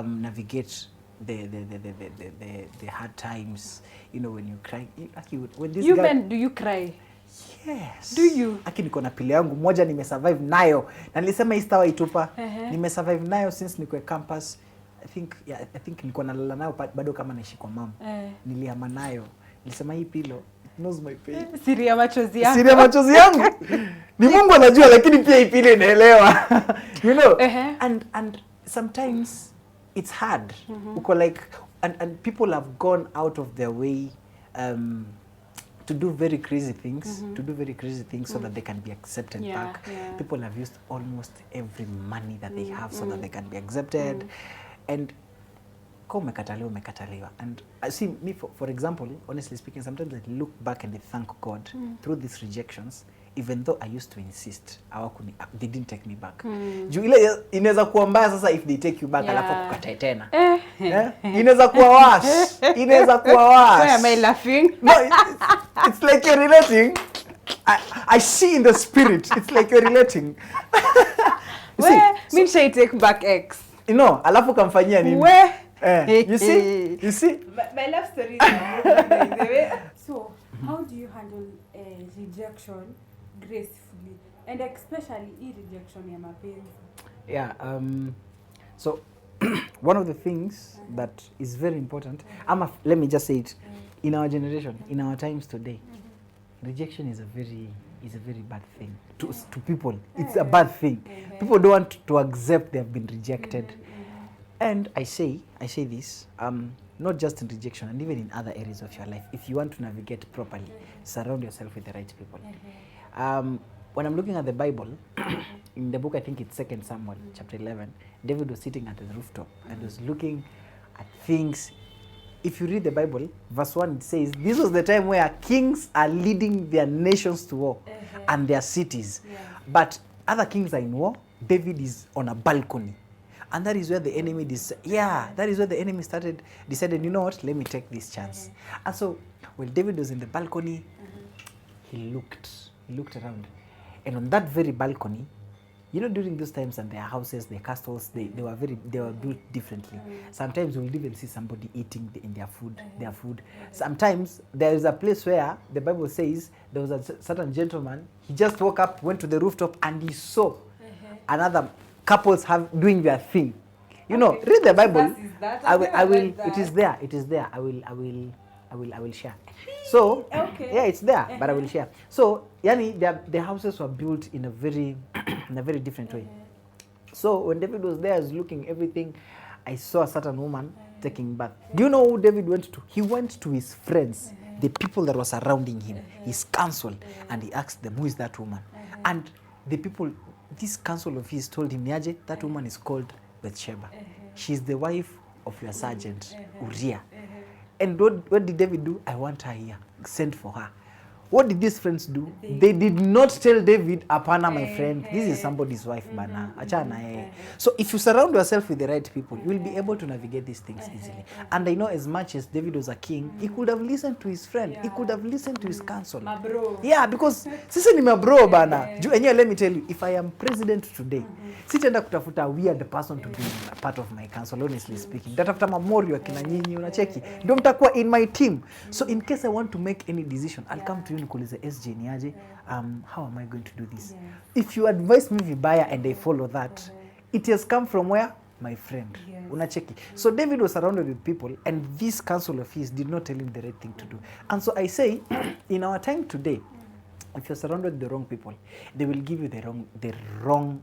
navigate the hard times. You know, when you cry. When this guy, do you cry? Yes. Do you? Niko na pili yangu moja nimesurvive nayo. Na nilisema hii sitawa itupa. Nimesurvive nayo since niko campus. I think niko nalala nayo bado kama naishi kwa mama. Nilihama nayo. Nilisema hii pillow knows my pain. Siri ya machozi yangu. Siri ya machozi yangu. Ni Mungu anajua lakini pia hii pillow inaelewa. You know? And sometimes it's hard. Uko like and people have gone out of their way to do very crazy things, so that they can be accepted back. People have used almost every money that they have so that they can be accepted. And umekataliwa. And I see me, for example, honestly speaking, sometimes I look back and I thank God through these rejections, even though I used to insist, they didn't take me back. Juu ile inaweza kuwa mbaya sasa if they take you back alafu kukatae tena. Inaweza kuwa worse. Why am I laughing? No, it's like you're relating. I see in the spirit. It's like you're relating. Mean she take back X. You know, alafu kamfanyia nini? You see? My love story is so, how do you handle rejection gracefully? And especially rejection ya mapenzi? Yeah, so one of the things that is very important, let me just say it, in our generation, in our times today, rejection is a very bad thing to people. It's a bad thing. People don't want to accept they have been rejected. And I say this, not just in rejection, and even in other areas of your life. If you want to navigate properly, surround yourself with the right people. When I'm looking at the Bible, in the book, I think it's 2 Samuel, chapter 11, David was sitting at the rooftop and was looking at things if you read the Bible, verse 1, it says, this was the time where kings are leading their nations to war and their cities. Yeah. But other kings are in war. David is on a balcony. And that is where the enemy that is where the enemy decided, you know what, let me take this chance. And so when David was in the balcony, he looked around. And on that very balcony, you know, during those times and their houses, their castles, they were built differently. Sometimes you will even see somebody eating in their food. Sometimes there is a place where the Bible says there was a certain gentleman, he just woke up, went to the rooftop, and he saw another couples doing their thing. You know, read the Bible. I will. It is there. I will share. So yeah, it's there, but I will share. So yani, the houses were built in a very different way. So when David was there, was looking everything, I saw a certain woman taking bath. Do you know who David went to? He went to his friends, the people that were surrounding him, his council, and he asked them, who is that woman? And the people, this council of his told him, Niaje, that woman is called Bathsheba. She's the wife of your sergeant, Uriah. And what did David do? I want her here. Send for her. What did these friends do? They did not tell David, Apana, my friend, this is somebody's wife, bana. Achana. So if you surround yourself with the right people, you will be able to navigate these things easily. And I know as much as David was a king, he could have listened to his friend. He could have listened to his counsel. My bro. Yeah, because sisi ni my bro, bana. And let me tell you, if I am president today, sitaenda kutafuta a weird person to be a part of my council, honestly speaking. Tatafuta mamori wa kina nyinyi, unacheki. Ndio mtakuwa in my team. So in case I want to make any decision, I'll come to you nikuulize SJ niaje, how am I going to do this? If you advise me vibaya and I follow that, it has come from where? My friend. Unacheki. So David was surrounded with people, and this council of his did not tell him the right thing to do. And so I say, in our time today, if you're surrounded with the wrong people, they will give you the wrong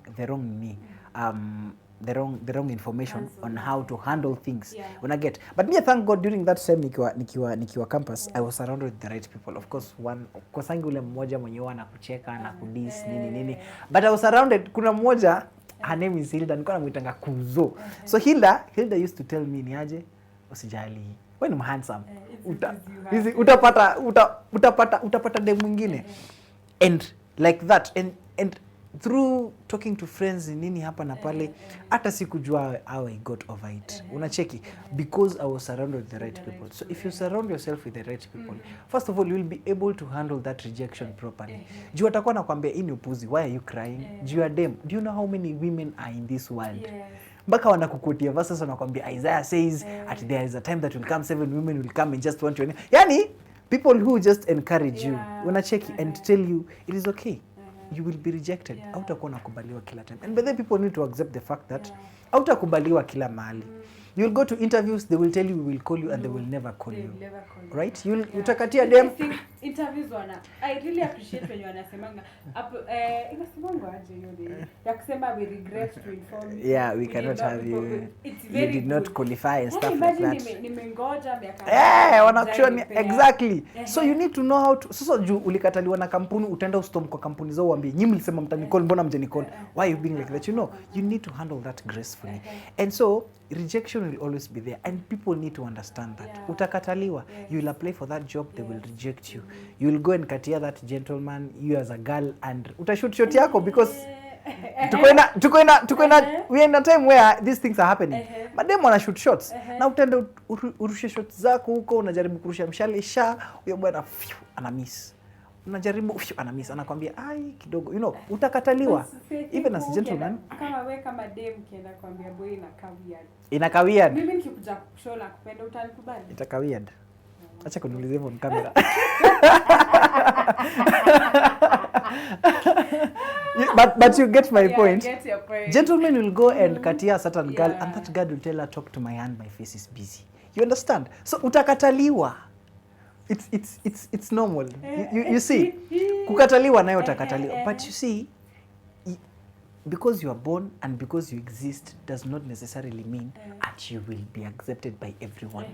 information on how to handle things. When I get, but me, thank God, during that time nikiwa campus, I was surrounded with the right people. Of course, kwa sangi ule mmoja mwenye wana kucheka na kudis nini, but I was surrounded. Kuna mmoja, her name is Hilda, nilikuwa namuitanga Kuzo. So Hilda used to tell me, niaje, usijali, when I'm handsome, utapata dem mwingine. And like that, and through talking to friends nini hapa na pale, hata sikujua how I got over it. Unacheki, because I was surrounded with the right people. So if you surround yourself with the right people, first of all, you will be able to handle that rejection properly. Juu atakuwa nakwambia hii ni upuzi, why are you crying? Juu ya dem, do you know how many women are in this world? Mpaka wanakukutia verses wanakwambia Isaiah says at there is a time that will come 7 women will come and just want you. Yani people who just encourage you, unacheki, and tell you it is okay. You will be rejected. Hautakuwa nakubaliwa kila time. And by the people need to accept the fact that hautakubaliwa kila mahali. You will go to interviews, they will tell you we will call you, and they will never call you. Right? You utakatia dem. Interviews I really appreciate when you wanasemanga inasemanga aje yule. Ya kusema we regret to inform you. Yeah, we cannot have you. You did not qualify and stuff like that. Nimengoja miaka. Wanakushoni exactly. So you need to know how to. Sasa juu ulikataliwa na kampuni, utaenda ustom kwa kampuni zao uambie, nyinyi mlisema mtanicall, mbona mjanicall? Why you being like that? You know, you need to handle that gracefully. And so rejection will always be there, and people need to understand that. Utakataliwa, you will apply for that job, they will reject you. You will go and katia that gentleman, you as a girl, and utashoot shot yako because tukoina we are in a time where these things are happening. But them wanna shoot shots. Na utenda urushe shots zako huko, unajaribu kurusha mshale huyo bwana ana miss. Unajaribu ana miss, anakwambia ai kidogo, you know, utakataliwa. Even as a gentleman, kama wewe kama dem kienda kwambia boy ina weird. Mimi nikikuja kushola kupenda utanikubali? Ita weird. Acha kuniulize hivyo on camera. but you get my point. I get your point. Gentlemen will go and katia a certain girl, and that girl will tell her, talk to my hand, my face is busy. You understand? So utakataliwa. It's normal. You see, kukataliwa nayo utakataliwa. But you see, because you are born and because you exist does not necessarily mean that you will be accepted by everyone.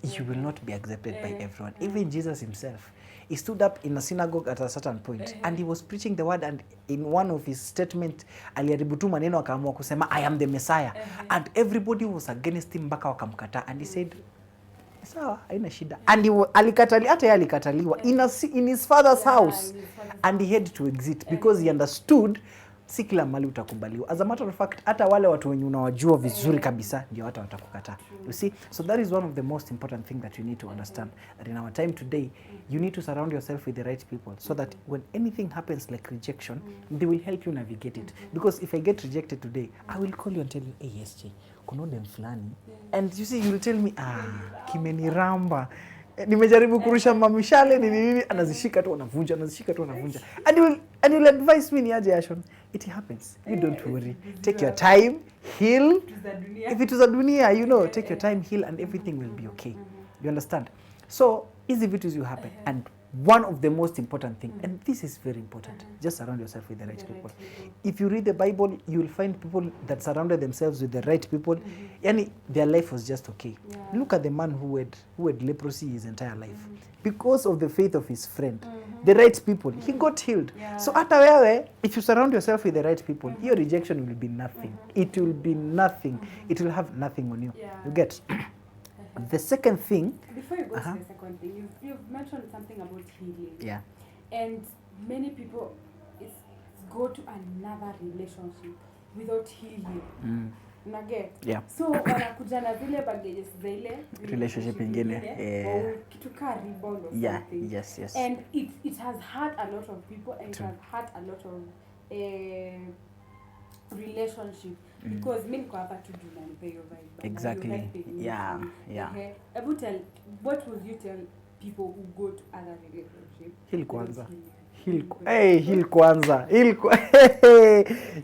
You will not be accepted by everyone. Even Jesus himself, he stood up in a synagogue at a certain point and he was preaching the word, and in one of his statements aliharibu tu maneno akaamua kusema I am the Messiah, and everybody was against him mpaka wakamkataa, and he said sawa, haina shida. And alikataliwa, hata yeye alikataliwa in his father's house, and he had to exit because he understood si kila mali utakubaliwa. As a matter of fact, hata wale watu wenye unawajua vizuri kabisa ndio hata watakukataa. You see, so that is one of the most important thing that you need to understand, that in our time today you need to surround yourself with the right people, so that when anything happens like rejection, they will help you navigate it. Because if I get rejected today, I will call you and tell you, hey SJ, kuna dem fulani, and you see, you will tell me, kimeniramba, nimejaribu kurusha mamishale nini, anazishika tu anavunja, and you'll advise me niaje Ashon. It happens, you don't worry, take your time, heal. If it is a dunia, you know, take your time, heal, and everything will be okay. You understand? So easy vitus you happen, and one of the most important thing, and this is very important, just surround yourself with the right people. If you read the Bible, you will find people that surrounded themselves with the right people, yani their life was just okay. Look at the man who had leprosy his entire life, because of the faith of his friend, the right people, he got healed. So hata wewe, if you surround yourself with the right people, your rejection will be nothing. It will be nothing. It will have nothing on you. You get? The second thing, before you go to the second thing, you've mentioned something about healing. Yeah. And many people go to another relationship without healing. Unage? Yeah. So wanakuja na zile baggages za ile relationship ingine. Kitu ka rebound or yeah. something. Yes. And it has hurt a lot of people, and it has hurt a lot of relationship, because mimi niko hapa tu juu na nipe your vibe. Exactly. Yeah. What would you tell people who go to other relationships? Heal kwanza. Heal kwanza.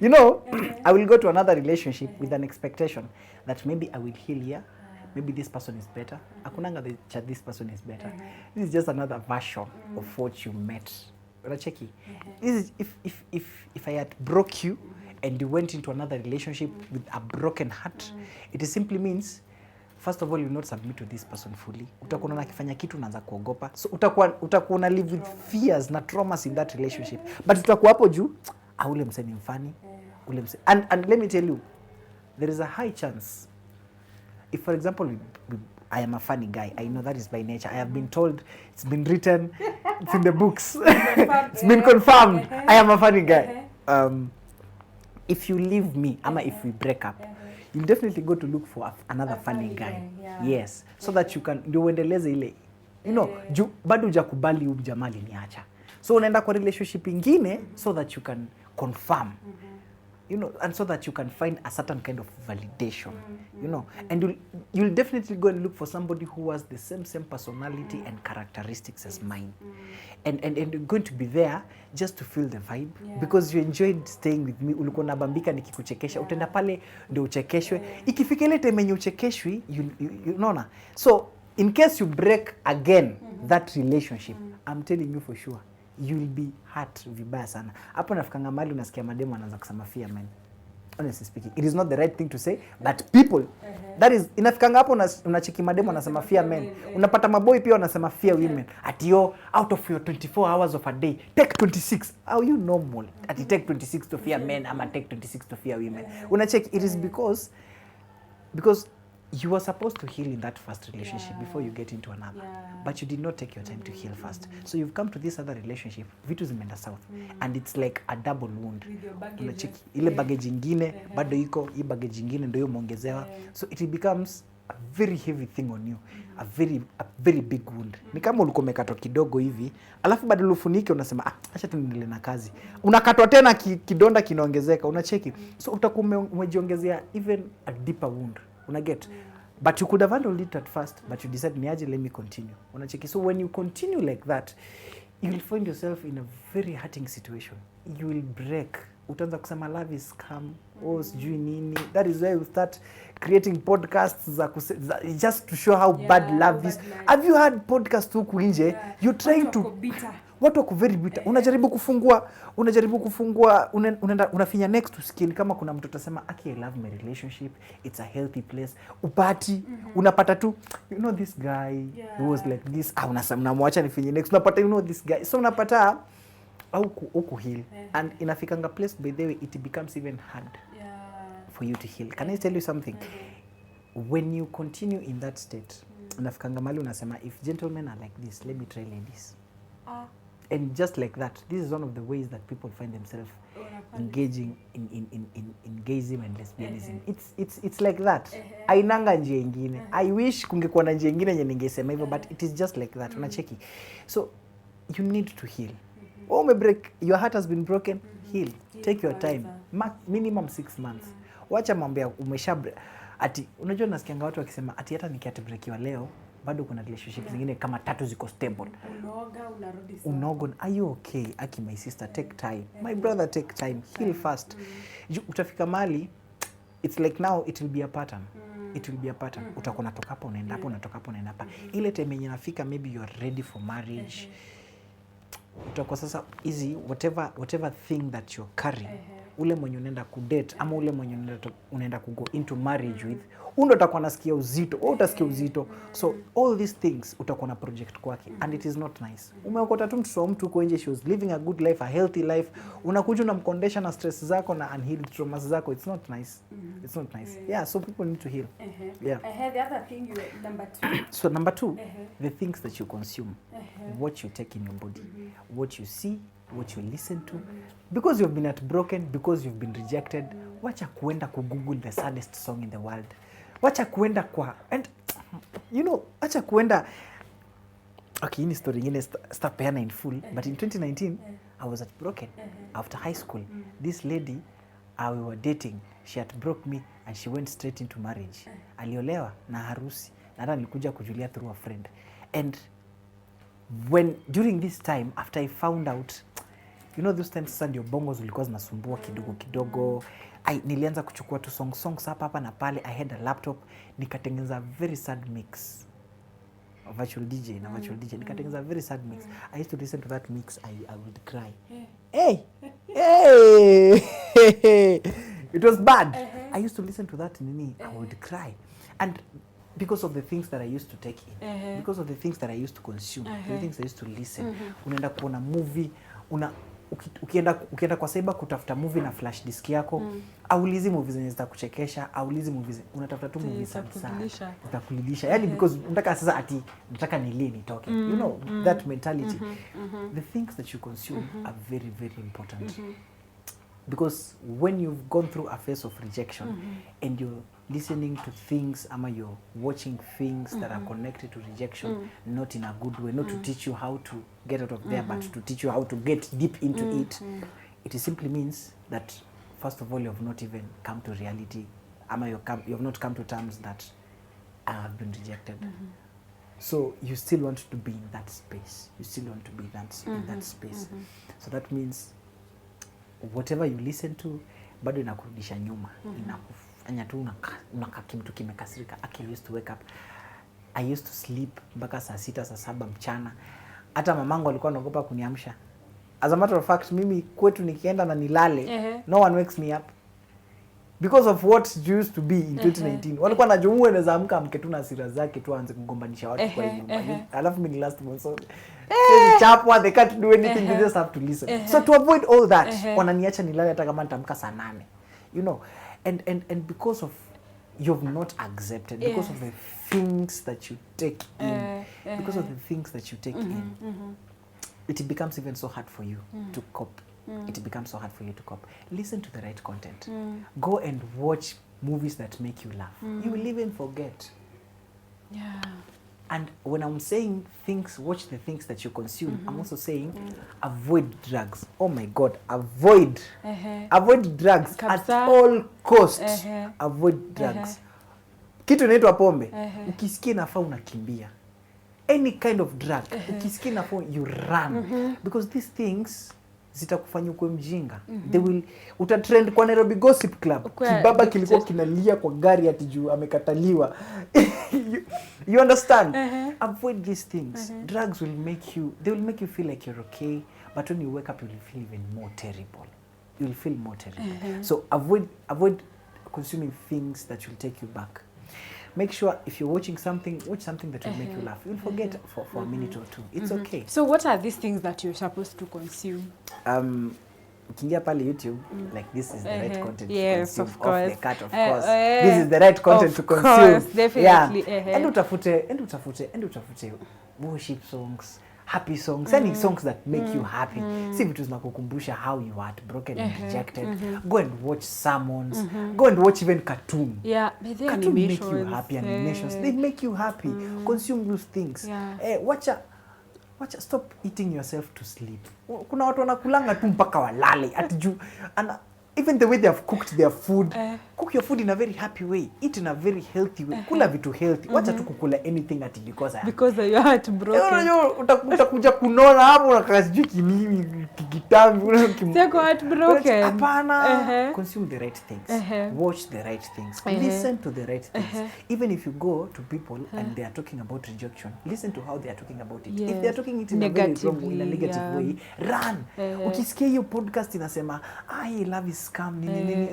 You know, I will go to another relationship with an expectation that maybe I will heal here. Maybe this person is better. Akunanga this person is better. This is just another version of what you met. Unacheki? This is if I had broke you and you went into another relationship with a broken heart, it simply means, first of all, you will not submit to this person fully. Utakuwa unakifanya kitu unaanza kuogopa. So utakuwa una live with fears na traumas in that relationship. But utakuwa hapo juu, ule msee ni mfani, ule msee. And let me tell you, there is a high chance, if for example I am a funny guy, I know that is by nature. I have been told, it's been written, it's in the books. It's been confirmed. I am a funny guy. If you leave me, ama if we break up, you'll definitely go to look for another funny guy. Yes, so that you can, ndio uendeleze ile, you know, bado hujakubali huyu jamaa aliniacha. So unaenda kwa relationship ingine so that you can confirm. You know, and so that you can find a certain kind of validation, you know, and you'll definitely go and look for somebody who has the same personality and characteristics as mine, and you're going to be there just to feel the vibe, because you enjoyed staying with me. Ulikuwa unabambika nikikuchekesha, utenda pale ndio uchekeshwe. Ikifika ile time yenye uchekeshwi, you know. So in case you break again that relationship, I'm telling you for sure, you will be hurt vibaya sana. Hapo nafikanga mali unasikia mademo anaanza kusema fear man. Honestly speaking, it is not the right thing to say, but people, that is, inafikanga hapo unacheki mademo anasema fear men. Unapata maboy pia wanasema fear women. At yo, out of your 24 hours of a day, take 26. How you normal? At you take 26 to fear men, ama take 26 to fear women. Unacheki, it is because you were supposed to heal in that first relationship before you get into another. But you did not take your time to heal first. So you've come to this other relationship, vitu zimeenda south. And it's like a double wound. Unacheki, ile baggage ingine, bado iko, hii baggage ingine ndio umeongezewa. So it becomes a very heavy thing on you. A very big wound. Ni kama ulikuwa umekatwa kidogo hivi, alafu bado ufunike unasema, acha tu niendelee na kazi. Unakatwa tena kidonda kinaongezeka, unacheki. So utakuwa umejiongezea even a deeper wound. Unaget, but you could have handled it at first, but you decided niaje, let me continue. Unacheki. So when you continue like that, you will find yourself in a very hurting situation. You will break. Utaanza kusema love is scam, sijui nini. That is why you start creating podcasts just to show how bad love is. Have you heard podcasts huku nje? You're trying to watu wako very bitter. Unajaribu kufungua, unafinya next to skin, kama kuna mtu atasema I love my relationship, it's a healthy place. Upati, unapata tu, you know this guy who was like this, unamwacha nifinye next, unapata you know this guy. So unapata au heal. And inafikanga place, by the way, it becomes even hard for you to heal. Can I tell you something? When you continue in that state, Nafikanga mali unasema if gentlemen are like this, let me try ladies. Ah. And just like that, this is one of the ways that people find themselves engaging in gayism and lesbianism. It's like that. Ainanga njia ingine. I wish kungekuwa na njia ingine yenye ningesema hivyo, but it is just like that. Unacheki. So you need to heal. Your heart has been broken, heal. Take your time. Minimum 6 months. Wacha mambo ya ati unajua nasikianga watu wakisema ati hata nikiatbreakiwa leo bado kuna relationship zingine kama 3 ziko stable. Unoga, are you okay? Aki, my sister, take time. My brother, take time. Heal fast. Utafika mali, it's like now it will be a pattern. It will be a pattern. Utakuwa natoka hapa unaenda hapa, unatoka hapa unaenda hapa. Ile time yenye nafika maybe you are ready for marriage. Utakuwa sasa easy whatever thing that you're carrying. Ule mwenye unaenda kudate ama ule mwenye unaenda kugo into marriage with, undo utakuwa nasikia uzito, wewe utasikia uzito. So all these things utakuwa na project kwake, and it is not nice. Umeokota tu mtoto wa mtu uko nje, she was living a good life, a healthy life, unakuja unamkondesha na stress zako na unhealed traumas zako. It's not nice. It's not nice. Yeah, so people need to heal. Yeah. The other thing, number 2. So number 2, the things that you consume, what you take in your body, what you see, what you listen to. Because you've been heartbroken, because you've been rejected, wacha kuenda Google the saddest song in the world. Wacha kuenda and you know, wacha kuenda, okay, ini story ingine stapeana in full, but in 2019 I was heartbroken after high school. This lady we were dating, she heartbroke me and she went straight into marriage. Aliolewa na harusi, na hata nilikuja kujulia through a friend. And when during this time after I found out, you know, those times sasa ndio bongo zilikuwa zinasumbua kidogo. Nilianza kuchukua tu songs hapa na pale. I had a laptop, nikatengeneza very sad mix. Virtual DJ. Nikatengeneza very sad mix. I used to listen to that mix, I would cry. Hey! It was bad. I used to listen to that nini, I would cry. And because of the things that I used to take in, because of the things that I used to consume, the things I used to listen. Unaenda kuona movie, ukienda kwa cyber kutafuta movie na flash disk yako, aulizi movies zenye zitakuchekesha, aulizi movies, unatafuta tu movies zitakulilisha. Yani because unataka sasa ati nataka nilie nitoke. You know, that mentality. The things that you consume are very, very important. Because when you've gone through a phase of rejection and you're listening to things, ama you're watching things that are connected to rejection, not in a good way, not to teach you how to get out of there, but to teach you how to get deep into it, it simply means that, first of all, you have not even come to reality, ama you have not come to terms that I have been rejected. So you still want to be in that space. You still want to be in that space. So that means whatever you listen to, bado inakurudisha nyuma. Inakufanya tu unakaa kimtu kimekasirika. I used to wake up, I used to sleep mpaka saa 6 saa 7 mchana. Hata mamangu alikuwa anaogopa kuniamsha. As a matter of fact, mimi kwetu nikienda na nilale, no one wakes me up. Because of what it used to be in 2019. Walikuwa wanajua unaweza amka amke tu na hasira zake tu aanze kugombanisha watu kwa nyumba. Alafu mimi ni last month, so chapwa, they can't do anything, they just have to listen. So to avoid all that, wananiacha nilale hata kama nitamka saa 8. You know, and because of you've not accepted, because of the things that you take in, because of the things that you take in, it becomes even so hard for you to cope. It becomes so hard for you to cope. Listen to the right content. Go and watch movies that make you laugh. You will even forget. Yeah. And when I'm saying things, watch the things that you consume, I'm also saying avoid drugs. Oh my God, avoid. Avoid drugs at all costs. Avoid drugs. Kitu inaitwa pombe. Ukisikia nafaa unakimbia. Any kind of drug. Ukisikia nafaa you run. Because these things zitakufanya ukwe mjinga. They will utatrend kwa Nairobi Gossip Club. Kibaba kilikuwa kinalia kwa gari ati juu amekataliwa. You understand? Avoid these things. Drugs will make you feel like you're okay, but when you wake up you will feel even more terrible. You will feel more terrible. So avoid consuming things that will take you back. Make sure if you're watching something, watch something that will make you laugh. You'll forget for a minute or two. It's okay. So what are these things that you're supposed to consume? ukiingia pale YouTube like this is the right content to yes, consume, of course. off the cut of course this is the right content to consume, course, definitely. and utafute worship songs, happy songs, any songs that make you happy. Si vitu zinakukumbusha how you were broken and rejected. Go and watch sermons, go and watch even cartoon. Cartoon make you happy, animations they make you happy. Consume those things. Wacha stop eating yourself to sleep. Kuna watu wanakulanga tu mpaka walale ati juu even the way they have cooked their food, cook your food in a very happy way, eat in a very healthy way, kula vitu healthy. Wacha tu kukula anything ati because your heart broken. Utakuja kunona hapo unakaa sijui kinini kitambi Siko heart broken. Hapana. Consume the right things. Watch the right things. Listen to the right things. Even if you go to people and they are talking about rejection, listen to how they are talking about it. If they are talking it in a very wrong way, in a negative way, run. Ukisikia hiyo podcast inasema love is scam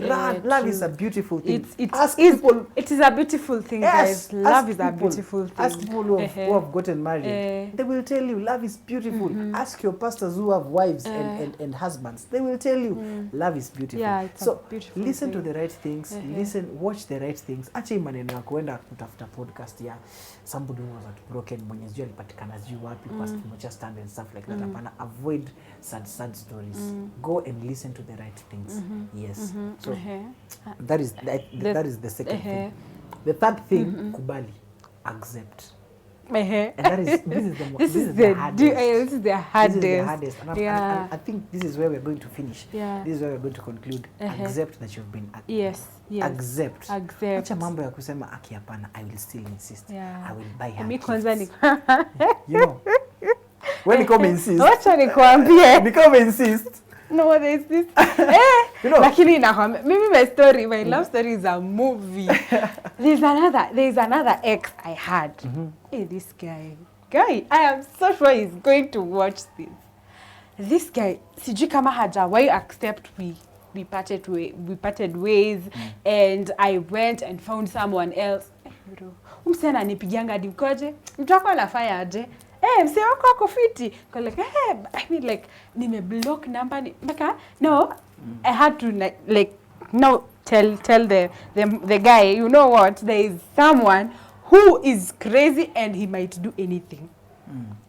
run. Love is a beautiful thing. It is a beautiful thing, guys. Love is a beautiful thing. Ask people who have gotten married. They will tell you love is beautiful. Ask your pastors who have wives and husbands. They will tell you love is beautiful. So listen to the right things. Watch the right things. Acha hii maneno ya kuenda kutafuta podcast ya somebody who was broken, mwenye sijui alipatikana sijui wapi kwa kimocha stand and stuff like that. Hapana, avoid sad stories. Go and listen to the right things. Yes. So that is the second thing. The third thing, kubali, accept. And this is the hardest. And I think this is where we're going to finish. This is where we're going to conclude. Accept that you've been accept. Acha mambo ya kusema aki hapana, I will still insist. I will buy her. Mimi kwanza ni you know. When you come insist. Acha nikwambie. Become insist. No, there's this. You know, lakini nakwambia mimi my love story is a movie. There's another ex I had. Hey, this guy, I am so sure he's going to watch this. This guy, sijui kama hajawahi accept we parted ways, and I went and found someone else. Bro, umsana nipigianga hadi mkoje? Mtu wako anafanya aje? Mse wako ako fiti. Kwa like, I mean like, nime block number no, I had to like no tell the guy, you know what, there is someone who is crazy and he might do anything.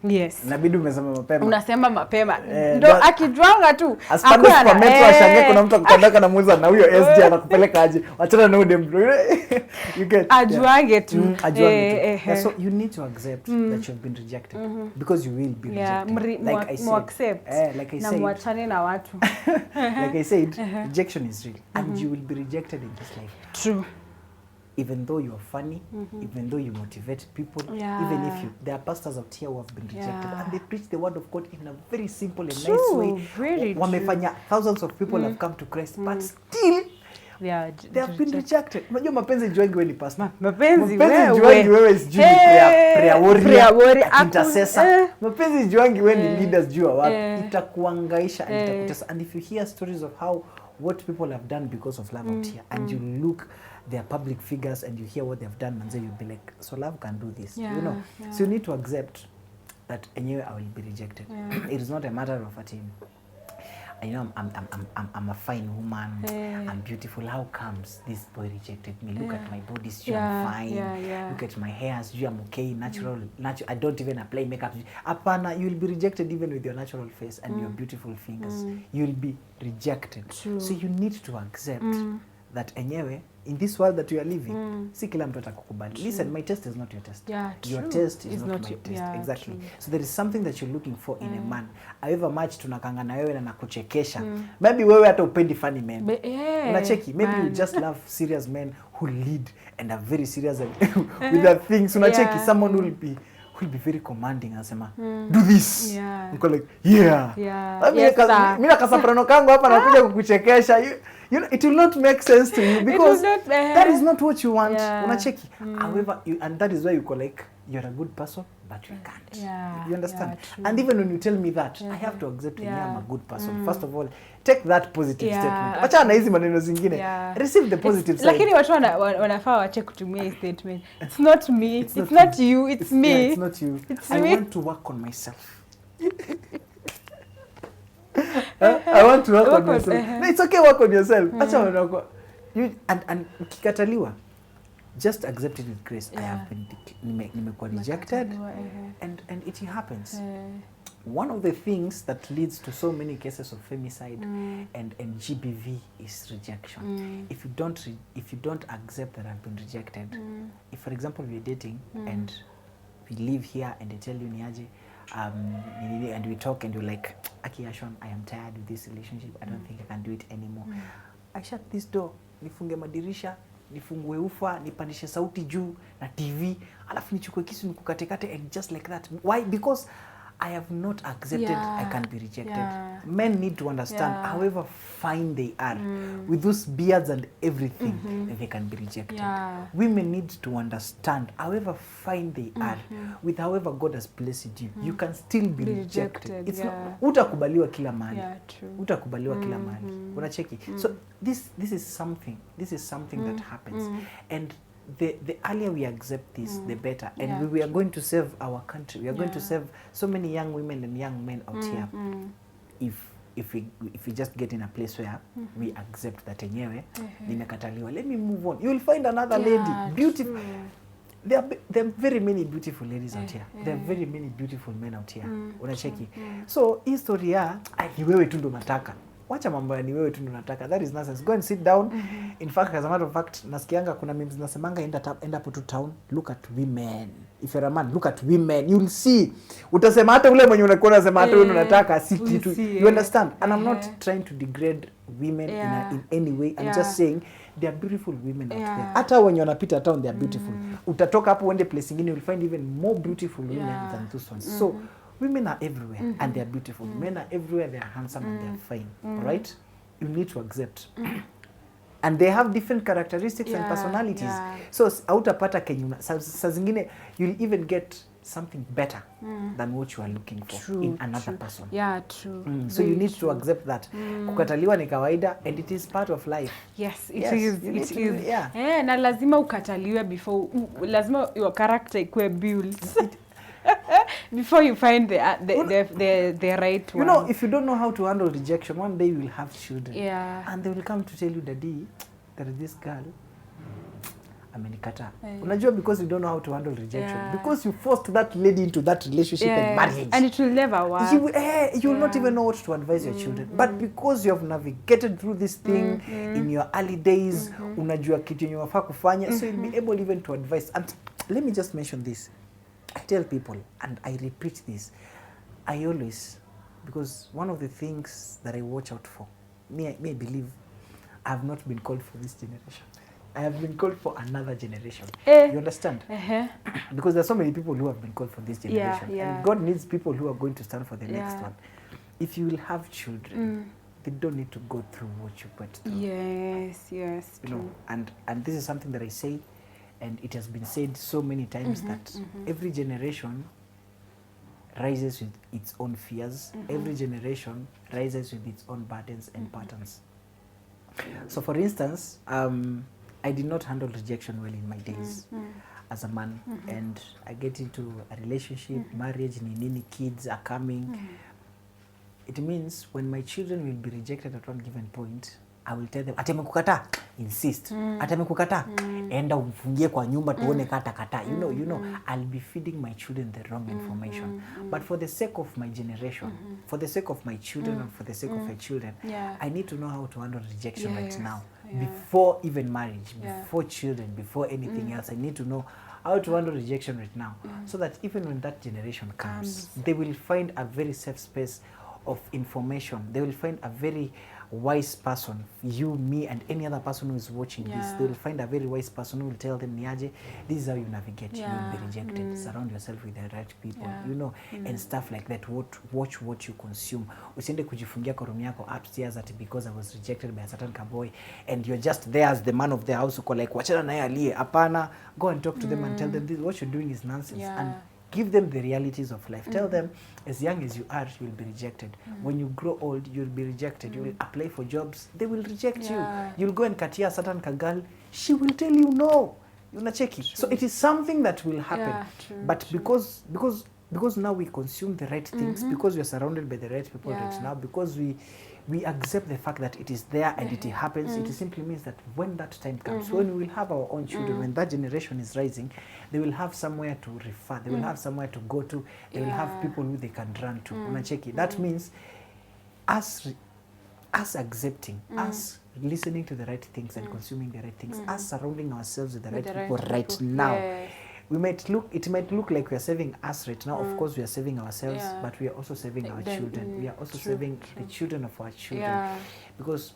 Yes. Inabidi umesema mapema. Unasema mapema. Ndo akijwanga tu. Asipande kwa metro ashange kuna mtu akutandaka na muuza na huyo SJ anakupeleka aje. Achana na huyo bro. You get. Ajwange tu. So you need to accept that you've been rejected because you will be rejected. Like I said. Accept. Like I na said. muachane na watu. Like I said, rejection is real and you will be rejected in this life. True. Even though you are funny, even though you motivate people, even if there are pastors out here who have been rejected and they preach the word of God in a very simple and nice way. Very Wamefanya thousands of people have come to Christ, but still they have been rejected. Unajua mapenzi juangi wewe ni pastor. Mapenzi juangi wewe sijui prayer warrior, intercessor. Mapenzi juangi wewe ni leaders jua wapi. Itakuangaisha and itakutesa. And if you hear stories of what people have done because of love out here and you look their public figures and you hear what they've done and then you'll be like, so love can do this, you know. So you need to accept that anyway I will be rejected. It is not a matter of a team. You know, I'm a fine woman. I'm beautiful. How comes this boy rejected me? Look at my body, I'm fine. Look at my hair, I'm okay, natural. I don't even apply makeup. Apana, you'll be rejected even with your natural face and your beautiful fingers. You'll be rejected. True. So you need to accept that anyway, in this world that you are living, si kila mtu atakukubali. Listen, my test is not your test. Your test is not my test. Exactly. True. So there is something that you're looking for in a man. However much tunakanga na wewe na nakuchekesha. Maybe wewe hata upendi funny men. Unacheki, maybe you just love serious men who lead and are very serious with their things. Unacheki, someone will be very commanding and sema do this. Uko like mimi nakasaprano kangu hapa nakuja kukuchekesha. You know, it will not make sense to you because that is not what you want. Unacheki. However, and that is why you go like, you're a good person, but you can't. You understand? And even when you tell me that, I have to accept that I'm a good person. First of all, take that positive statement. Acha na hizi maneno zingine. Receive the positive side. Lakini watu wanafaa wache kutumia hii statement. It's not me, it's not you, it's me. Yeah, it's not you. I want to work on myself. I want to work on on- myself. No, it's okay, work on yourself. Acha wanako. And ukikataliwa, just accept it with grace. I have been nimekuwa rejected, and it happens. One of the things that leads to so many cases of femicide and GBV is rejection. If you don't accept that I've been rejected, if for example we're dating and we live here and they tell you niaje, and we talk and you're like, Aki Ashon, I am tired with this relationship. I don't think I can do it anymore. I shut this door, nifunge madirisha, nifungue ufa, nipandishe sauti juu na TV, alafu nichukue kisu nikukatekate, and just like that. Why? Because I have not accepted I can be rejected. Men need to understand, however fine they are, with those beards and everything, they can be rejected. Women need to understand, however fine they are, with however God has blessed you, you can still be rejected. It's not, utakubaliwa kila mahali. Utakubaliwa kila mahali. Unacheki? So this is something that happens. And the earlier we accept this, the better. And we are going to save our country. We are going to save so many young women and young men out here if we just get in a place where we accept that enyewe nimekataliwa. Let me move on. You will find another lady, beautiful. There are very many beautiful ladies out here. There are very many beautiful men out here. Unacheki? So history ya ni wewe tu ndo nataka. Wacha mambo ya ni wewe tu ndo nataka. That is nonsense. Go and sit down. In fact, as a matter of fact, nasikianga kuna memes nasemanga end up to town, look at women. If you're a man, look at women. You'll see. Utasema hata ule mwenye unakuwa unasema hata wewe unataka si kitu. You understand? And I'm not trying to degrade women in any way. I'm just saying there are beautiful women out there. Hata wenye wanapita town, they are beautiful. Utatoka hapo uende place nyingine, you'll find even more beautiful women than those ones. So women are everywhere and they are beautiful. Men are everywhere, they are handsome and they are fine. All right? You need to accept. And they have different characteristics and personalities. So hautapata kenye saa zingine you'll even get something better than what you are looking for in another person. So you need to accept that. Kukataliwa ni kawaida and it is part of life. Yes, it is. Na lazima ukataliwe before lazima your character ikuwe built. Before you find the right one. You know, if you don't know how to handle rejection, one day you will have children. And they will come to tell you, Daddy, there is this girl, amenikata. Unajua, because you don't know how to handle rejection. Because you forced that lady into that relationship and marriage. And it will never work. You will not even know what to advise your children. But because you have navigated through this thing in your early days, unajua kitu yenye wafaa kufanya, so you'll be able even to advise. And let me just mention this. I tell people, and I repeat this, I always, because one of the things that I watch out for, me I believe I have not been called for this generation. I have been called for another generation. You understand? Because there are so many people who have been called for this generation. And God needs people who are going to stand for the next one. If you will have children, they don't need to go through what you went through. Yes, you know, and this is something that I say, and it has been said so many times that every generation rises with its own fears. Every generation rises with its own burdens and patterns. So for instance, I did not handle rejection well in my days as a man. And I get into a relationship, marriage, nini, kids are coming. It means when my children will be rejected at one given point, I will tell them, atemekukata, insist. Atemekukata, enda umfungie kwa nyumba tuone kata kata. You know, I'll be feeding my children the wrong information. But for the sake of my generation, for the sake of my children and for the sake of my children, I need to know how to handle rejection right now. Before even marriage, before children, before anything else, I need to know how to handle rejection right now. So that even when that generation comes, they will find a very safe space of information. They will find a very wise person, you, me, and any other person who is watching this. They will find a very wise person who will tell them, Niaje, this is how you navigate. You will be rejected. Surround yourself with the right people, you know, and stuff like that. Watch what you consume. Usiende kujifungia kwa room yako upstairs at because I was rejected by a certain boy, and you're just there as the man of the house uko like, wachana naye aliye. Apana, go and talk to them and tell them this, what you're doing is nonsense. And give them the realities of life. Tell them, as young as you are, you'll be rejected. When you grow old, you'll be rejected. You will apply for jobs, they will reject you. You'll go and katia a certain girl, she will tell you no. Unacheki. So it is something that will happen. But because now we consume the right things, because we are surrounded by the right people right now, because we accept the fact that it is there and it happens. It simply means that when that time comes, when we will have our own children, when that generation is rising, they will have somewhere to refer, they will have somewhere to go to, they will have people who they can run to. Unacheki. That means us accepting, us listening to the right things and consuming the right things, us surrounding ourselves with the right people right now. Yes. It might look like we are saving us right now. Of course, we are saving ourselves, but we are also saving our children. We are also saving the children of our children. Because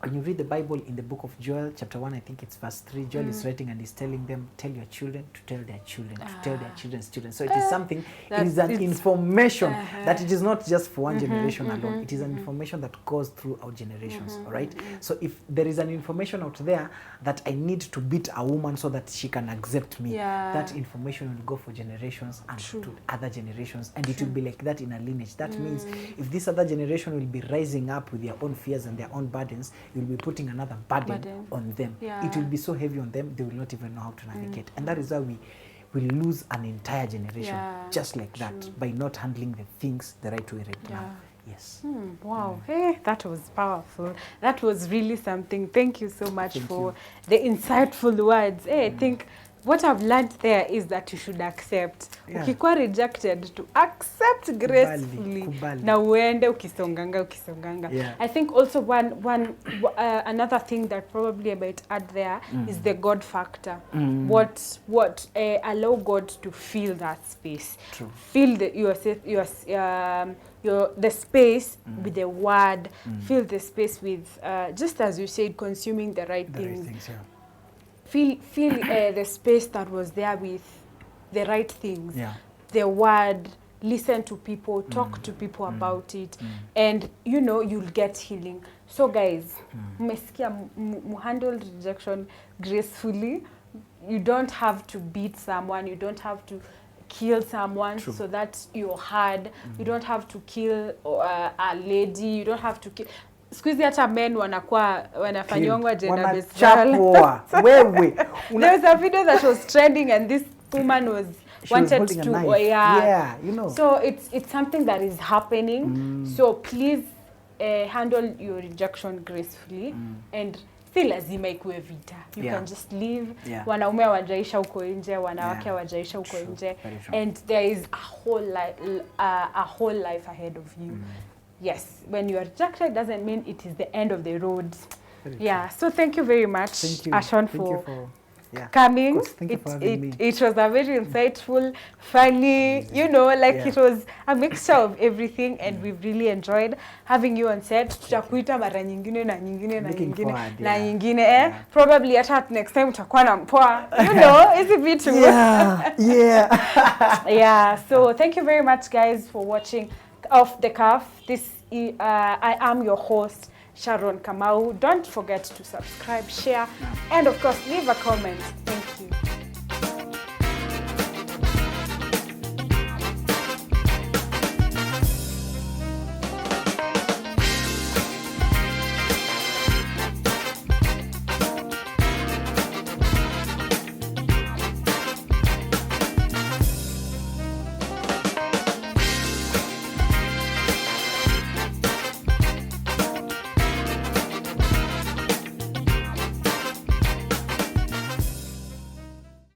when you read the Bible in the book of Joel, chapter 1, I think it's verse 3, Joel is writing and he's telling them, tell your children to tell their children, to tell their children's children. So it is something, it is an information that it is not just for one generation alone. It is an information that goes through our generations, all right? So if there is an information out there that I need to beat a woman so that she can accept me, that information will go for generations and to other generations. And it will be like that in a lineage. That means if this other generation will be rising up with their own fears and their own burdens, you'll be putting another burden on them. It will be so heavy on them, they will not even know how to navigate. And that is why we lose an entire generation just like that by not handling the things the right way right now. Yes. Wow. Hey, that was powerful. That was really something. Thank you so much for the insightful words. Hey, I think what I've learned there is that you should accept. Ukikuwa rejected, to accept gracefully. Na uende ukisonganga. I think also another thing that probably I might add there is the God factor. What allow God to fill that space. True. Fill the space with the word. Fill the space with just as you said, consuming the right things. Fill the space that was there with the right things, the word, listen to people, talk to people about it, and you'll get healing. So guys, handle rejection gracefully. You don't have to beat someone, you don't have to kill someone so that you're hard. You don't have to kill a lady, you don't have to kill. Squeezy hata men wanafanyongwa gender based violence. There was a video that was trending and this woman was wanted to So it's something that is happening. So please handle your rejection gracefully and si lazima ikuwe vita. You can just leave. Wanaume hawajaisha huko nje, wanawake hawajaisha huko nje, and there is a whole life ahead of you. Yes, when you are rejected doesn't mean it is the end of the road. So thank you very much, Ashon, for coming. Thank you for having me. It was a very insightful, funny, it was a mixture of everything, and we've really enjoyed having you on set. Tutakuita mara nyingine na nyingine. Probably at next time utakuwa na mpoa. It's a bit too. So thank you very much, guys, for watching Off the Cuff. I am your host, Sharon Kamau. Don't forget to subscribe, share, and of course leave a comment. Thank